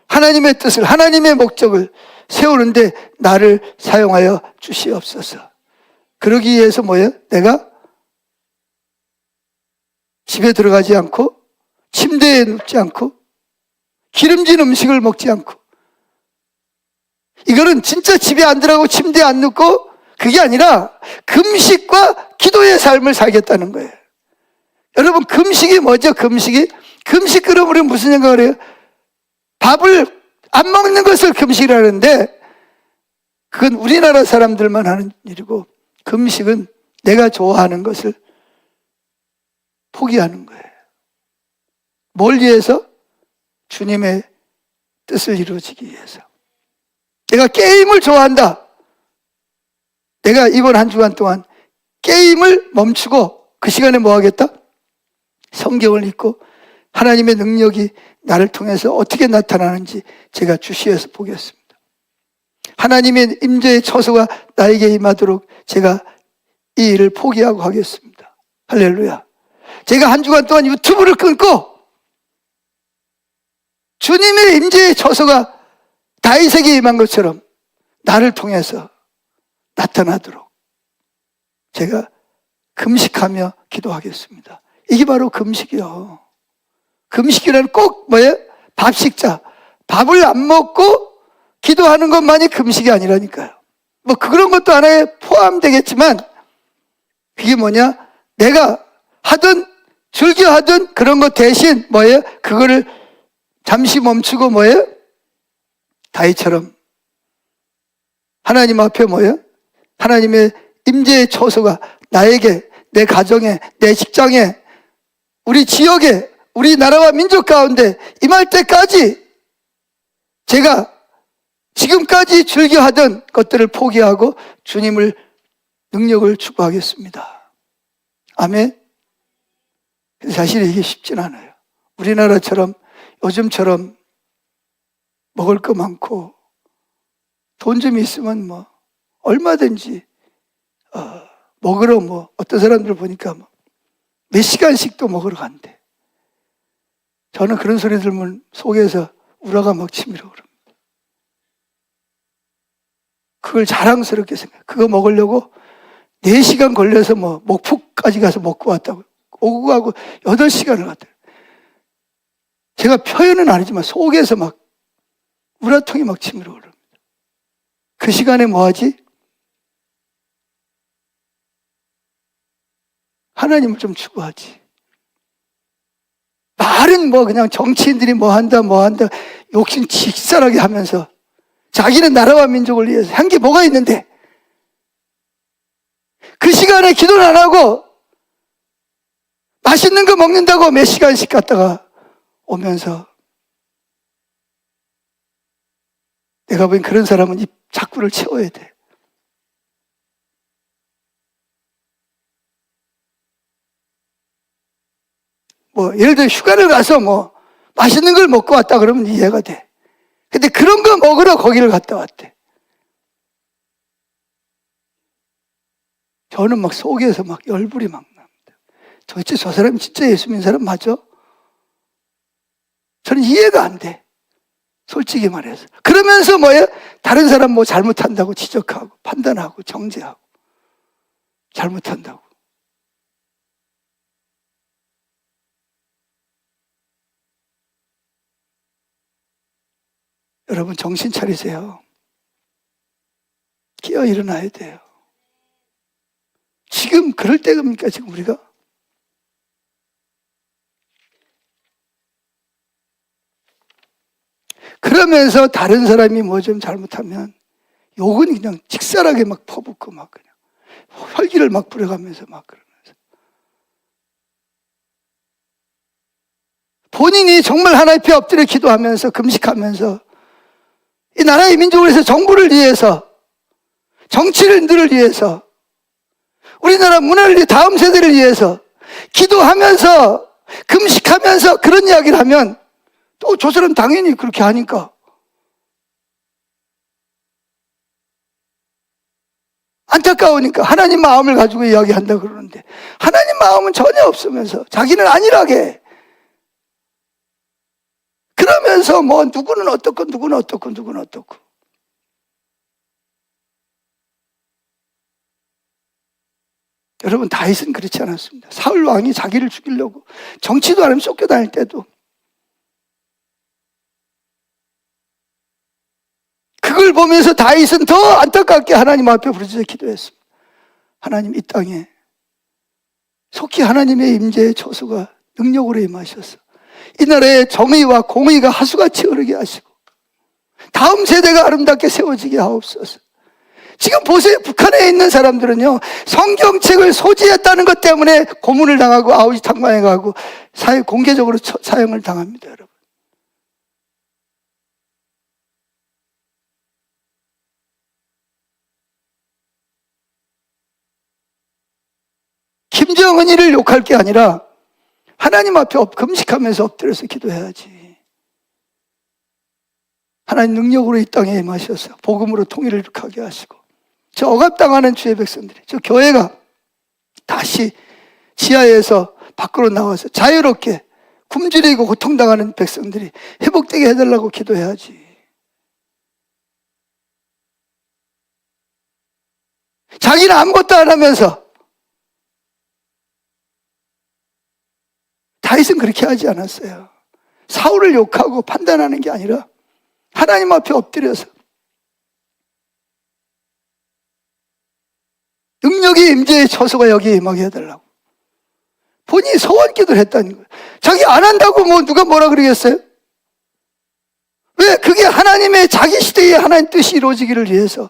하나님의 뜻을, 하나님의 목적을 세우는데 나를 사용하여 주시옵소서. 그러기 위해서 뭐예요? 내가 집에 들어가지 않고, 침대에 눕지 않고, 기름진 음식을 먹지 않고, 이거는 진짜 집에 안 들어가고 침대에 안 눕고, 그게 아니라 금식과 기도의 삶을 살겠다는 거예요. 여러분, 금식이 뭐죠? 금식 그러면 우리는 무슨 생각을 해요? 밥을 안 먹는 것을 금식이라는데 그건 우리나라 사람들만 하는 일이고, 금식은 내가 좋아하는 것을 포기하는 거예요. 뭘 위해서? 주님의 뜻을 이루어지기 위해서. 내가 게임을 좋아한다. 내가 이번 한 주간 동안 게임을 멈추고 그 시간에 뭐 하겠다? 성경을 읽고 하나님의 능력이 나를 통해서 어떻게 나타나는지 제가 주시해서 보겠습니다. 하나님의 임재의 처소가 나에게 임하도록 제가 이 일을 포기하고 하겠습니다. 할렐루야. 제가 한 주간 동안 유튜브를 끊고 주님의 임재의 처소가 다윗에게 임한 것처럼 나를 통해서 나타나도록 제가 금식하며 기도하겠습니다. 이게 바로 금식이요. 금식이라는 꼭 뭐예요? 밥식자. 밥을 안 먹고 기도하는 것만이 금식이 아니라니까요. 뭐 그런 것도 하나에 포함되겠지만 그게 뭐냐? 내가 하든 즐겨 하든 그런 것 대신 뭐예요? 그거를 잠시 멈추고 뭐예요? 다윗처럼 하나님 앞에 뭐예요? 하나님의 임재의 처소가 나에게, 내 가정에, 내 직장에, 우리 지역에, 우리 나라와 민족 가운데 임할 때까지 제가 지금까지 즐겨 하던 것들을 포기하고 주님을 능력을 추구하겠습니다. 아멘. 사실 이게 쉽진 않아요. 우리나라처럼 요즘처럼 먹을 거 많고 돈 좀 있으면 뭐 얼마든지 먹으러 뭐 어떤 사람들 보니까 뭐 몇 시간씩도 먹으러 간대. 저는 그런 소리 들으면 속에서 우라가 막 치밀어 그럽니다. 그걸 자랑스럽게 생각해요. 그거 먹으려고 4시간 걸려서 뭐 목포까지 가서 먹고 왔다고. 오고 가고 8시간을 갔대요. 제가 표현은 아니지만 속에서 막 우라통이 막 치밀어 그럽니다. 그 시간에 뭐 하지? 하나님을 좀 추구하지. 말은 뭐 그냥 정치인들이 뭐 한다 욕심 직살하게 하면서 자기는 나라와 민족을 위해서 한 게 뭐가 있는데 그 시간에 기도를 안 하고 맛있는 거 먹는다고 몇 시간씩 갔다가 오면서 내가 보기엔 그런 사람은 이 작구를 채워야 돼. 뭐 예를 들어 휴가를 가서 뭐 맛있는 걸 먹고 왔다 그러면 이해가 돼. 근데 그런 거 먹으러 거기를 갔다 왔대. 저는 막 속에서 막 열불이 막 납니다. 도대체 저 사람이 진짜 예수 믿는 사람 맞아? 저는 이해가 안 돼. 솔직히 말해서. 그러면서 뭐예요? 다른 사람 뭐 잘못한다고 지적하고 판단하고 정죄하고 잘못한다고. 여러분 정신 차리세요. 깨어 일어나야 돼요. 지금 그럴 때입니까? 지금 우리가? 그러면서 다른 사람이 뭐 좀 잘못하면 욕은 그냥 직살하게 막 퍼붓고 막 그냥 혈기를 막 부려가면서 막 그러면서 본인이 정말 하나님 앞에 엎드려 기도하면서 금식하면서 이 나라의 민족을 위해서 정부를 위해서 정치인들을 위해서 우리나라 문화를 위해 다음 세대를 위해서 기도하면서 금식하면서 그런 이야기를 하면 또 저 사람 당연히 그렇게 하니까 안타까우니까 하나님 마음을 가지고 이야기한다 그러는데 하나님 마음은 전혀 없으면서 자기는 안일하게 그러면서 뭐 누구는 어떻고 누구는 어떻고 누구는 어떻고 여러분 다윗은 그렇지 않았습니다. 사울 왕이 자기를 죽이려고 정치도 안 하면 쫓겨다닐 때도 그걸 보면서 다윗은 더 안타깝게 하나님 앞에 부르짖어 기도했습니다. 하나님 이 땅에 속히 하나님의 임재의 처소가 능력으로 임하셔서 이 나라의 정의와 공의가 하수같이 흐르게 하시고 다음 세대가 아름답게 세워지게 하옵소서. 지금 보세요. 북한에 있는 사람들은요, 성경책을 소지했다는 것 때문에 고문을 당하고 아우지 탄광에 가고 공개적으로 사형을 당합니다, 여러분. 김정은이를 욕할 게 아니라 하나님 앞에 금식하면서 엎드려서 기도해야지. 하나님 능력으로 이 땅에 임하셔서 복음으로 통일을 하게 하시고, 저 억압당하는 주의 백성들이, 저 교회가 다시 지하에서 밖으로 나와서 자유롭게 굶주리고 고통당하는 백성들이 회복되게 해달라고 기도해야지. 자기는 아무것도 안 하면서, 다윗은 그렇게 하지 않았어요. 사울을 욕하고 판단하는 게 아니라 하나님 앞에 엎드려서 능력이 임재의 처소가 여기에 임하게 해달라고. 본인이 소원 기도를 했다는 거예요. 자기 안 한다고 뭐 누가 뭐라 그러겠어요? 왜? 그게 하나님의 자기 시대에 하나님 뜻이 이루어지기를 위해서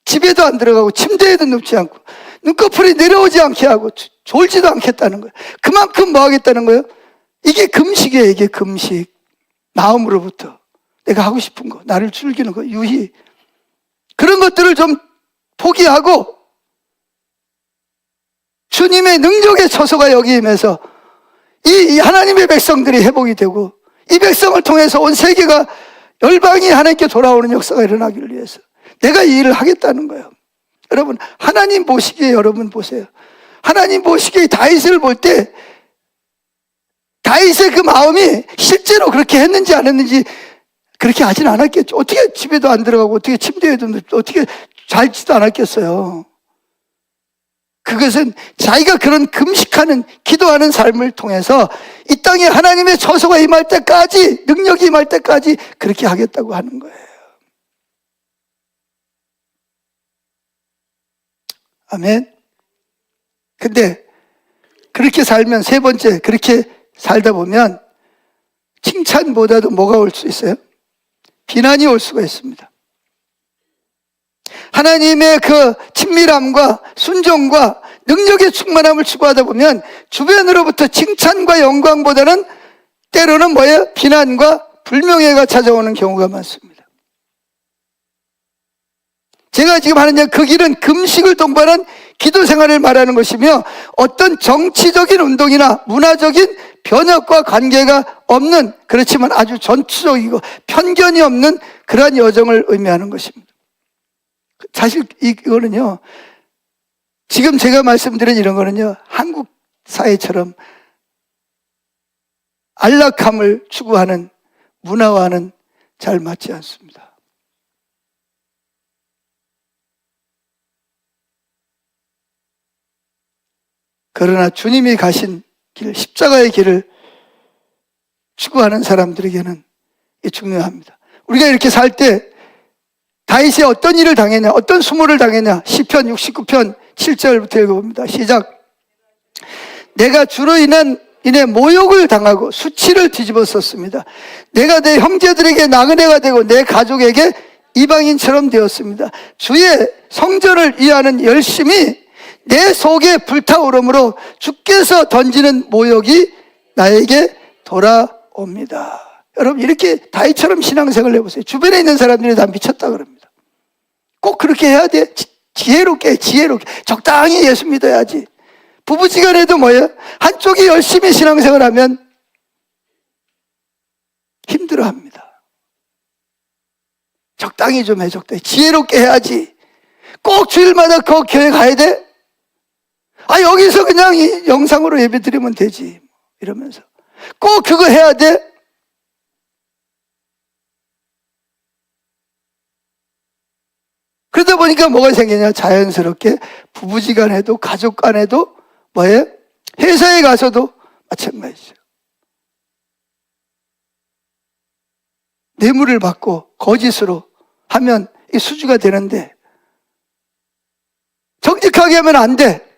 집에도 안 들어가고 침대에도 눕지 않고 눈꺼풀이 내려오지 않게 하고 졸지도 않겠다는 거예요. 그만큼 뭐 하겠다는 거예요? 이게 금식이에요. 이게 금식. 마음으로부터 내가 하고 싶은 거, 나를 즐기는 거, 유희, 그런 것들을 좀 포기하고 주님의 능력의 처소가 여기 임해서 이 하나님의 백성들이 회복이 되고, 이 백성을 통해서 온 세계가 열방이 하나님께 돌아오는 역사가 일어나기를 위해서 내가 이 일을 하겠다는 거예요. 여러분, 하나님 보시기에, 여러분 보세요. 하나님 보시기에 다윗을 볼 때 다윗의 그 마음이 실제로 그렇게 했는지 안 했는지 그렇게 하진 않았겠죠. 어떻게 집에도 안 들어가고 어떻게 침대에도 어떻게 잘지도 않았겠어요. 그것은 자기가 그런 금식하는, 기도하는 삶을 통해서 이 땅에 하나님의 처소가 임할 때까지, 능력이 임할 때까지 그렇게 하겠다고 하는 거예요. 아멘. 근데 그렇게 살면, 세 번째, 그렇게 살다 보면 칭찬보다도 뭐가 올 수 있어요? 비난이 올 수가 있습니다. 하나님의 그 친밀함과 순종과 능력의 충만함을 추구하다 보면 주변으로부터 칭찬과 영광보다는 때로는 뭐예요? 비난과 불명예가 찾아오는 경우가 많습니다. 제가 지금 하는 그 길은 금식을 동반한 기도 생활을 말하는 것이며, 어떤 정치적인 운동이나 문화적인 변혁과 관계가 없는, 그렇지만 아주 전투적이고 편견이 없는 그러한 여정을 의미하는 것입니다. 사실 이거는요, 지금 제가 말씀드린 이런 거는요, 한국 사회처럼 안락함을 추구하는 문화와는 잘 맞지 않습니다. 그러나 주님이 가신 길, 십자가의 길을 추구하는 사람들에게는 이게 중요합니다. 우리가 이렇게 살 때 다윗이 어떤 일을 당했냐, 어떤 수모를 당했냐. 시편 69편 7절부터 읽어봅니다. 시작. 내가 주로 인해 모욕을 당하고 수치를 뒤집어 썼습니다. 내가 내 형제들에게 나그네가 되고 내 가족에게 이방인처럼 되었습니다. 주의 성전을 위하는 열심이 내 속에 불타오르므로 주께서 던지는 모욕이 나에게 돌아옵니다. 여러분, 이렇게 다윗처럼 신앙생활을 해보세요. 주변에 있는 사람들이 다 미쳤다 그럽니다. 꼭 그렇게 해야 돼. 지혜롭게 적당히 예수 믿어야지. 부부지간에도 뭐예요? 한쪽이 열심히 신앙생활하면 힘들어합니다. 적당히 좀 해. 적당히 지혜롭게 해야지. 꼭 주일마다 그 교회 가야 돼? 여기서 그냥 이 영상으로 예배 드리면 되지, 이러면서 꼭 그거 해야 돼? 그러다 보니까 뭐가 생기냐? 자연스럽게 부부지간에도 가족 간에도 뭐예요? 회사에 가서도 마찬가지죠. 뇌물을 받고 거짓으로 하면 이 수주가 되는데 정직하게 하면 안 돼.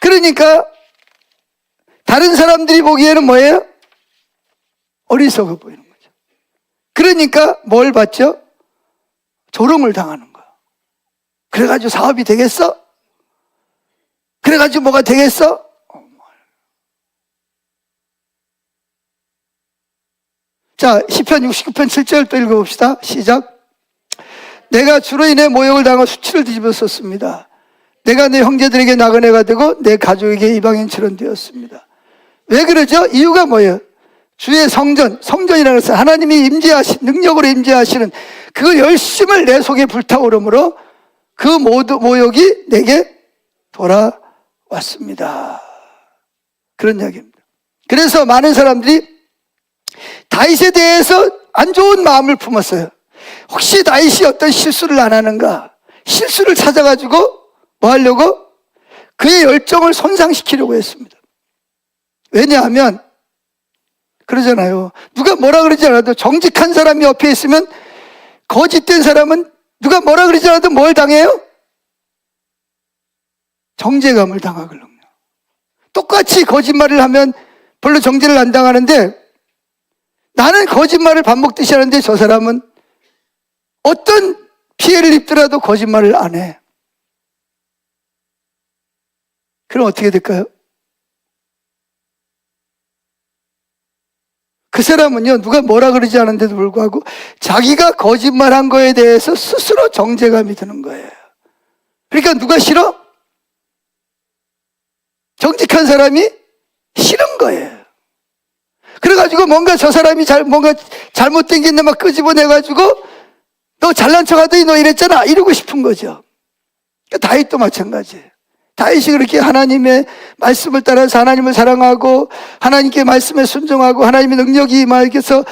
그러니까 다른 사람들이 보기에는 뭐예요? 어리석어 보이는 거죠. 그러니까 뭘 받죠? 조롱을 당하는 거야. 그래가지고 사업이 되겠어? 그래가지고 뭐가 되겠어? 자, 시편 69편 7절 또 읽어봅시다. 시작. 내가 주로 인해 모욕을 당하고 수치를 뒤집었었습니다. 내가 내 형제들에게 나그네가 되고 내 가족에게 이방인처럼 되었습니다. 왜 그러죠? 이유가 뭐예요? 주의 성전이라는 것은 하나님이 능력으로 임재하시는 그 열심을 내 속에 불타오르므로 그 모욕이 내게 돌아왔습니다. 그런 이야기입니다. 그래서 많은 사람들이 다윗에 대해서 안 좋은 마음을 품었어요. 혹시 다윗이 어떤 실수를 안 하는가? 실수를 찾아가지고 뭐 하려고? 그의 열정을 손상시키려고 했습니다. 왜냐하면 그러잖아요. 누가 뭐라 그러지 않아도 정직한 사람이 옆에 있으면 거짓된 사람은 누가 뭐라 그러지 않아도 뭘 당해요? 정죄감을 당하거든요. 똑같이 거짓말을 하면 별로 정죄를 안 당하는데 나는 거짓말을 반복듯이 하는데 저 사람은 어떤 피해를 입더라도 거짓말을 안 해. 그럼 어떻게 될까요? 그 사람은요, 누가 뭐라 그러지 않은데도 불구하고 자기가 거짓말한 거에 대해서 스스로 정죄감이 드는 거예요. 그러니까 누가 싫어? 정직한 사람이 싫은 거예요. 그래가지고 뭔가 저 사람이 뭔가 잘못된 게 있는데 막 끄집어내가지고 너 잘난 척 하더니 너 이랬잖아. 이러고 싶은 거죠. 그러니까 다윗도 마찬가지예요. 다윗이 그렇게 하나님의 말씀을 따라서 하나님을 사랑하고 하나님께 말씀에 순종하고 하나님의 능력이 임하여서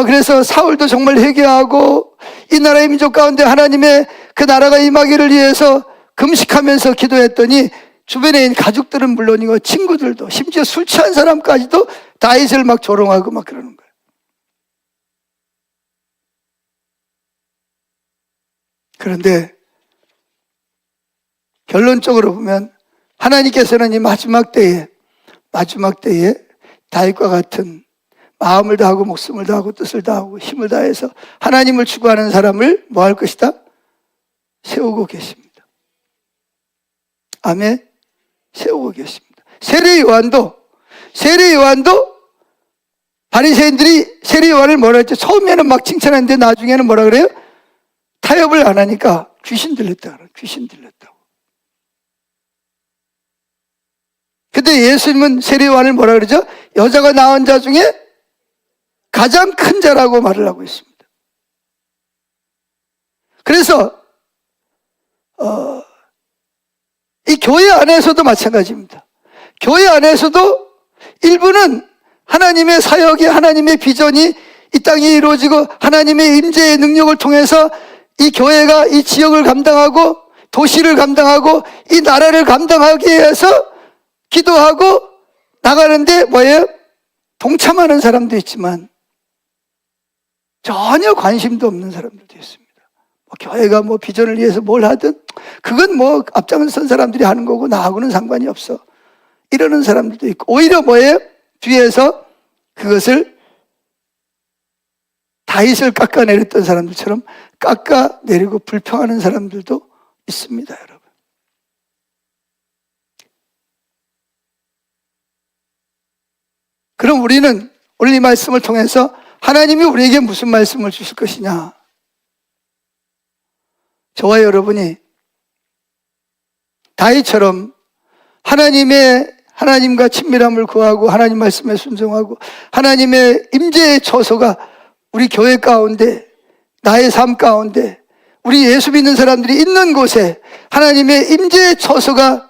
그래서 사울도 정말 회개하고 이 나라의 민족 가운데 하나님의 그 나라가 임하기를 위해서 금식하면서 기도했더니 주변에 있는 가족들은 물론이고 친구들도 심지어 술 취한 사람까지도 다윗을 막 조롱하고 막 그러는 거예요. 그런데 결론적으로 보면 하나님께서는 이 마지막 때에 다윗과 같은 마음을 다하고 목숨을 다하고 뜻을 다하고 힘을 다해서 하나님을 추구하는 사람을 뭐 할 것이다? 세우고 계십니다. 아멘. 세우고 계십니다. 세례 요한도 바리새인들이 세례 요한을 뭐라 했죠? 처음에는 막 칭찬했는데 나중에는 뭐라 그래요? 타협을 안 하니까 귀신 들렸다 그래요. 귀신 들렸다고. 근데 예수님은 세례 요한을 뭐라 그러죠? 여자가 낳은 자 중에 가장 큰 자라고 말을 하고 있습니다. 그래서 이 교회 안에서도 마찬가지입니다. 교회 안에서도 일부는 하나님의 사역이 하나님의 비전이 이 땅에 이루어지고 하나님의 임재의 능력을 통해서 이 교회가 이 지역을 감당하고 도시를 감당하고 이 나라를 감당하기 위해서 기도하고 나가는데 뭐예요? 동참하는 사람도 있지만 전혀 관심도 없는 사람들도 있습니다. 교회가 뭐 비전을 위해서 뭘 하든 그건 뭐 앞장선 사람들이 하는 거고 나하고는 상관이 없어. 이러는 사람들도 있고 오히려 뭐예요? 뒤에서 그것을 다윗을 깎아내렸던 사람들처럼 깎아내리고 불평하는 사람들도 있습니다, 여러분. 그럼 우리는 오늘 이 말씀을 통해서 하나님이 우리에게 무슨 말씀을 주실 것이냐? 저와 여러분이 다윗처럼 하나님과 친밀함을 구하고 하나님 말씀에 순종하고 하나님의 임재의 처소가 우리 교회 가운데 나의 삶 가운데 우리 예수 믿는 사람들이 있는 곳에 하나님의 임재의 처소가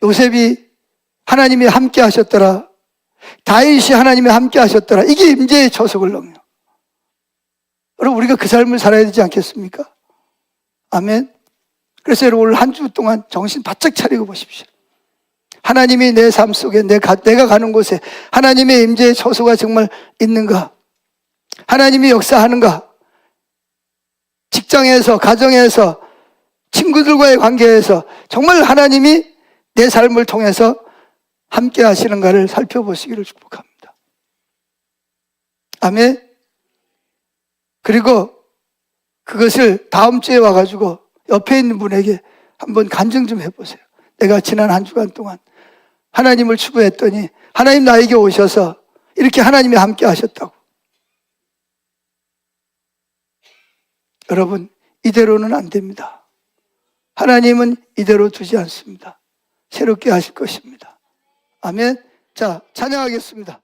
요셉이 하나님이 함께 하셨더라. 다윗이 하나님이 함께 하셨더라. 이게 임재의 처소거든요. 여러분 우리가 그 삶을 살아야 되지 않겠습니까? 아멘. 그래서 여러분 오늘 한 주 동안 정신 바짝 차리고 보십시오. 하나님이 내 삶 속에 내가 가는 곳에 하나님의 임재의 처소가 정말 있는가? 하나님이 역사하는가? 직장에서, 가정에서, 친구들과의 관계에서 정말 하나님이 내 삶을 통해서 함께 하시는가를 살펴보시기를 축복합니다. 아멘. 그리고 그것을 다음 주에 와가지고 옆에 있는 분에게 한번 간증 좀 해보세요. 내가 지난 한 주간 동안 하나님을 추구했더니 하나님 나에게 오셔서 이렇게 하나님이 함께 하셨다고. 여러분, 이대로는 안 됩니다. 하나님은 이대로 두지 않습니다. 새롭게 하실 것입니다. 아멘. 자, 찬양하겠습니다.